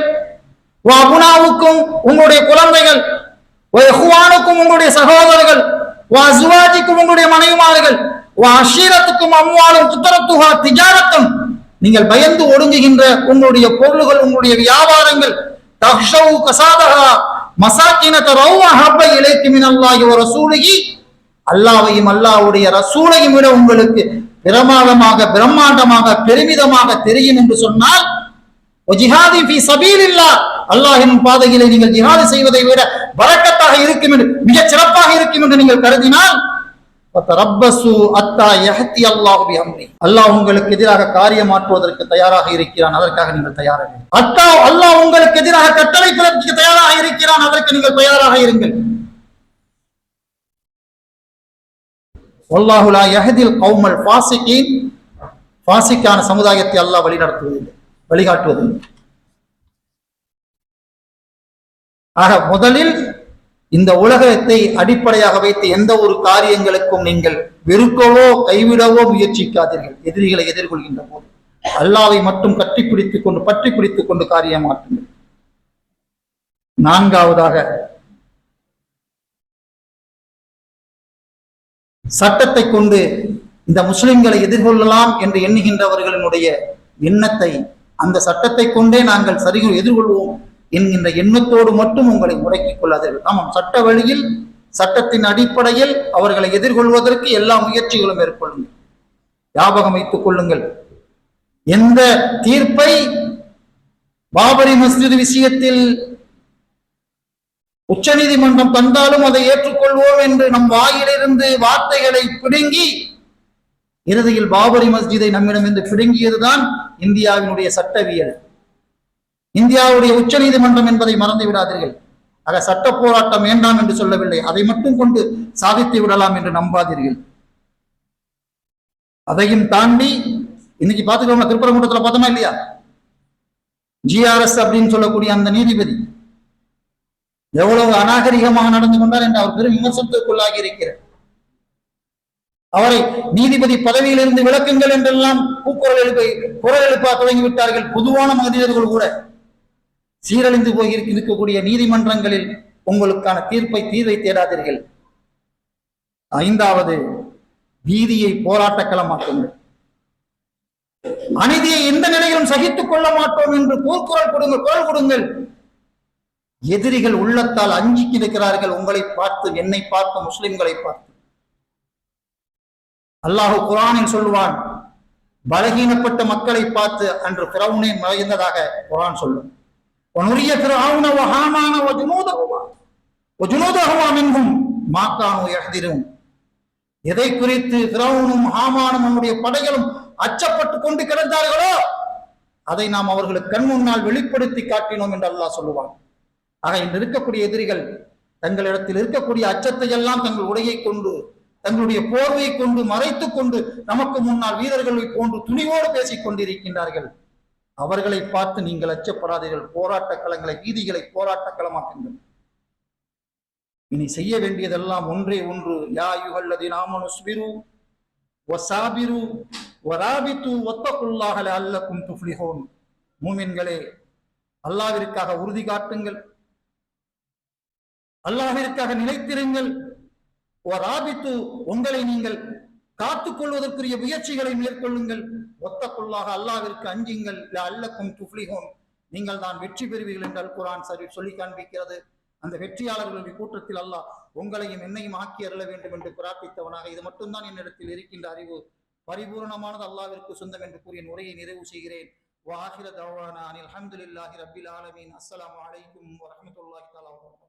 வ அபுனாவுக்கும் உங்களுடைய குழந்தைகள், வ இஹ்வானுக்கும் உங்களுடைய சகோதரர்கள், வ அஸ்வாஜிக்கும் உங்களுடைய மனைவிமார்கள், வ அஷீரத்துக்கும் அம்வாலும் துத்தரத்துஹா திஜாரத்தும் நீங்கள் பயந்து ஒடுங்குகின்ற உங்களுடைய பொருள்கள், உங்களுடைய வியாபாரங்கள், தஹ்ஷவு கஸாதஹா மசாகின தரௌஹா ஹப்ப இலைக்கும் மினல்லாஹி வ ரசூலிஹி அல்லாஹ்வையும் அல்லாஹ்வுடைய ரசூலையும் விட உங்களுக்கு பிரம்மாண்டமாக பெருமிதமாக தெரியும் என்று சொன்னால் அல்லாஹ்வின் பாதையிலே நீங்கள் ஜிஹாது செய்வதை விட பரக்கத்தாக இருக்கும் என்று, மிகச் சிறப்பாக இருக்கும் என்று நீங்கள் கருதினால் அல்லாஹ் உங்களுக்கு எதிராக காரியமாற்றுவதற்கு தயாராக இருக்கிறான், அதற்காக நீங்கள் தயாராக அல்லாஹ் உங்களுக்கு எதிராக கட்டளை பிறப்பிக்க தயாராக இருக்கிறான், அதற்கு நீங்கள் தயாராக இருங்கள். வல்லாஹு லா யஹ்தில் கௌமல் ஃபாஸிகீன், ஃபாஸிக்கான சமுதாயத்தை அல்லாஹ் வழிகாட்டுவதில்லை. ஆக முதலில் இந்த உலகத்தை அடிப்படையாக வைத்து எந்த ஒரு காரியங்களுக்கும் நீங்கள் வெறுக்கவோ கைவிடவோ முயற்சிக்காதீர்கள். எதிரிகளை எதிர்கொள்கின்ற போது அல்லாஹ்வை மட்டும் பற்றி பிடித்துக் கொண்டு காரியமாற்றுங்கள். நான்காவதாக, சட்டத்தை கொண்டு இந்த முஸ்லிம்களை எதிர்கொள்ளலாம் என்று எண்ணுகின்றவர்களினுடைய எண்ணத்தை, அந்த சட்டத்தை கொண்டே நாங்கள் எதிர்கொள்வோம் என்கின்ற எண்ணத்தோடு மட்டும் உங்களை முடக்கிக் கொள்ளாதீர்கள். ஆமாம், சட்ட வழியில் சட்டத்தின் அடிப்படையில் அவர்களை எதிர்கொள்வதற்கு எல்லா முயற்சிகளும் மேற்கொள்ளுங்கள். ஞாபகம் வைத்துக் கொள்ளுங்கள், எந்த தீர்ப்பை பாபரி மஸ்ஜித் விஷயத்தில் உச்ச நீதிமன்றம் தந்தாலும் அதை ஏற்றுக்கொள்வோம் என்று நம் வாயிலிருந்து வார்த்தைகளை பிடுங்கி இறுதியில் பாபரி மஸ்ஜிதை நம்மிடமிருந்து பிடுங்கியதுதான் இந்தியாவினுடைய சட்டவியல், இந்தியாவுடைய உச்ச நீதிமன்றம் என்பதை மறந்து விடாதீர்கள். ஆக சட்ட போராட்டம் வேண்டாம் என்று சொல்லவில்லை, அதை மட்டும் கொண்டு சாதித்து விடலாம் என்று நம்பாதீர்கள். அதையும் தாண்டி இன்னைக்கு பார்த்துக்கோங்க, திருப்பரங்குன்றத்தில் பார்த்தோமா இல்லையா, GRS அப்படின்னு சொல்லக்கூடிய அந்த நீதிபதி எவ்வளவு அநாகரிகமாக நடந்து கொண்டார் என்று அவர் பெரும் விமர்சனத்துக்குள்ளாகி இருக்கிறார். அவரை நீதிபதி பதவியிலிருந்து விளக்குங்கள் என்றெல்லாம் குரல் எழுப்ப தொடங்கிவிட்டார்கள். பொதுவான மனிதர்கள் கூட சீரழிந்து போய் இருக்கக்கூடிய நீதிமன்றங்களில் உங்களுக்கான தீர்வை தேடாதீர்கள். ஐந்தாவது, வீதியை போராட்டக்களமாக்குங்கள். அநீதியை எந்த நிலையிலும் சகித்துக் கொள்ள மாட்டோம் என்று குரல் கொடுங்கள். எதிரிகள் உள்ளத்தால் அஞ்சி கிடக்கிறார்கள், உங்களை பார்த்து, என்னை பார்த்து, முஸ்லிம்களை பார்த்து. அல்லாஹ் குர்ஆனில் சொல்லுவான், பலகீனப்பட்ட மக்களை பார்த்து அன்று ஃபிரௌனை மறைந்ததாக குர்ஆன் சொல்லும். وَنُرِيَ فِرْعَوْنَ وَهَامَانَ وَجُنُودَهُمَا مِنْهُمْ مَا كَانُوا يَحْذِرُونَ. எதை குறித்து ஃபிரௌனும் ஹாமானும் நம்முடைய படைகளும் அச்சப்பட்டு கொண்டு கிடந்தார்களோ அதை நாம் அவர்களுக்கு கண் முன்னால் வெளிப்படுத்தி காட்டினோம் என்று அல்லாஹ் சொல்லுவான். ஆக இன்று இருக்கக்கூடிய எதிரிகள் தங்களிடத்தில் இருக்கக்கூடிய அச்சத்தை எல்லாம் தங்கள் உடையை கொண்டு, தங்களுடைய போர்வை கொண்டு மறைத்துக் கொண்டு நமக்கு முன்னால் வீரர்களை போன்று துணிவோடு பேசிக் கொண்டிருக்கின்றார்கள். அவர்களை பார்த்து நீங்கள் அச்சப்படாதீர்கள். போராட்ட களங்களை, வீதிகளை போராட்ட களமாக்குங்கள். இனி செய்ய வேண்டியதெல்லாம் ஒன்றே ஒன்று, யா அய்யுஹல்லதீன ஆமனு ஸ்பிரு வஸாபிரு வராபித்து வத்தகுல்லாஹ லஅல்லகும் துஃப்லிஹூன். மூமின்களே, அல்லாஹ்விற்காக உறுதி காட்டுங்கள், அல்லாஹ்விற்காக நிலைத்திருங்கள். வராபித்து, உங்களை நீங்கள் காத்துக் கொள்வதற்குரிய முயற்சிகளை மேற்கொள்ளுங்கள். ஒத்தக்குள்ளாக, அல்லாஹ்விற்கு அஞ்சுங்கள். லஅல்லகும் துஃப்லிஹூன், நீங்கள் தான் வெற்றி பெறுவீர்கள் என்று அல் குர்ஆன் சொல்லி காண்பிக்கிறது. அந்த வெற்றியாளர்களுடைய கூட்டத்தில் அல்லாஹ் உங்களையும் என்னையும் ஆக்கி அருள வேண்டும் என்று பிரார்த்தித்தவனாக, இது மட்டும்தான் என்னிடத்தில் இருக்கின்ற அறிவு பரிபூர்ணமானது, அல்லாஹ்விற்கு சொந்தம் என்று கூறிய உரையை நிறைவு செய்கிறேன். வ ஆகிர தஅவானா அனில் ஹம்துலில்லாஹி ரப்பில் ஆலமீன். அஸ்ஸலாமு அலைக்கும் வ ரஹ்மத்துல்லாஹி தஆலா வ பரகாத்துஹு.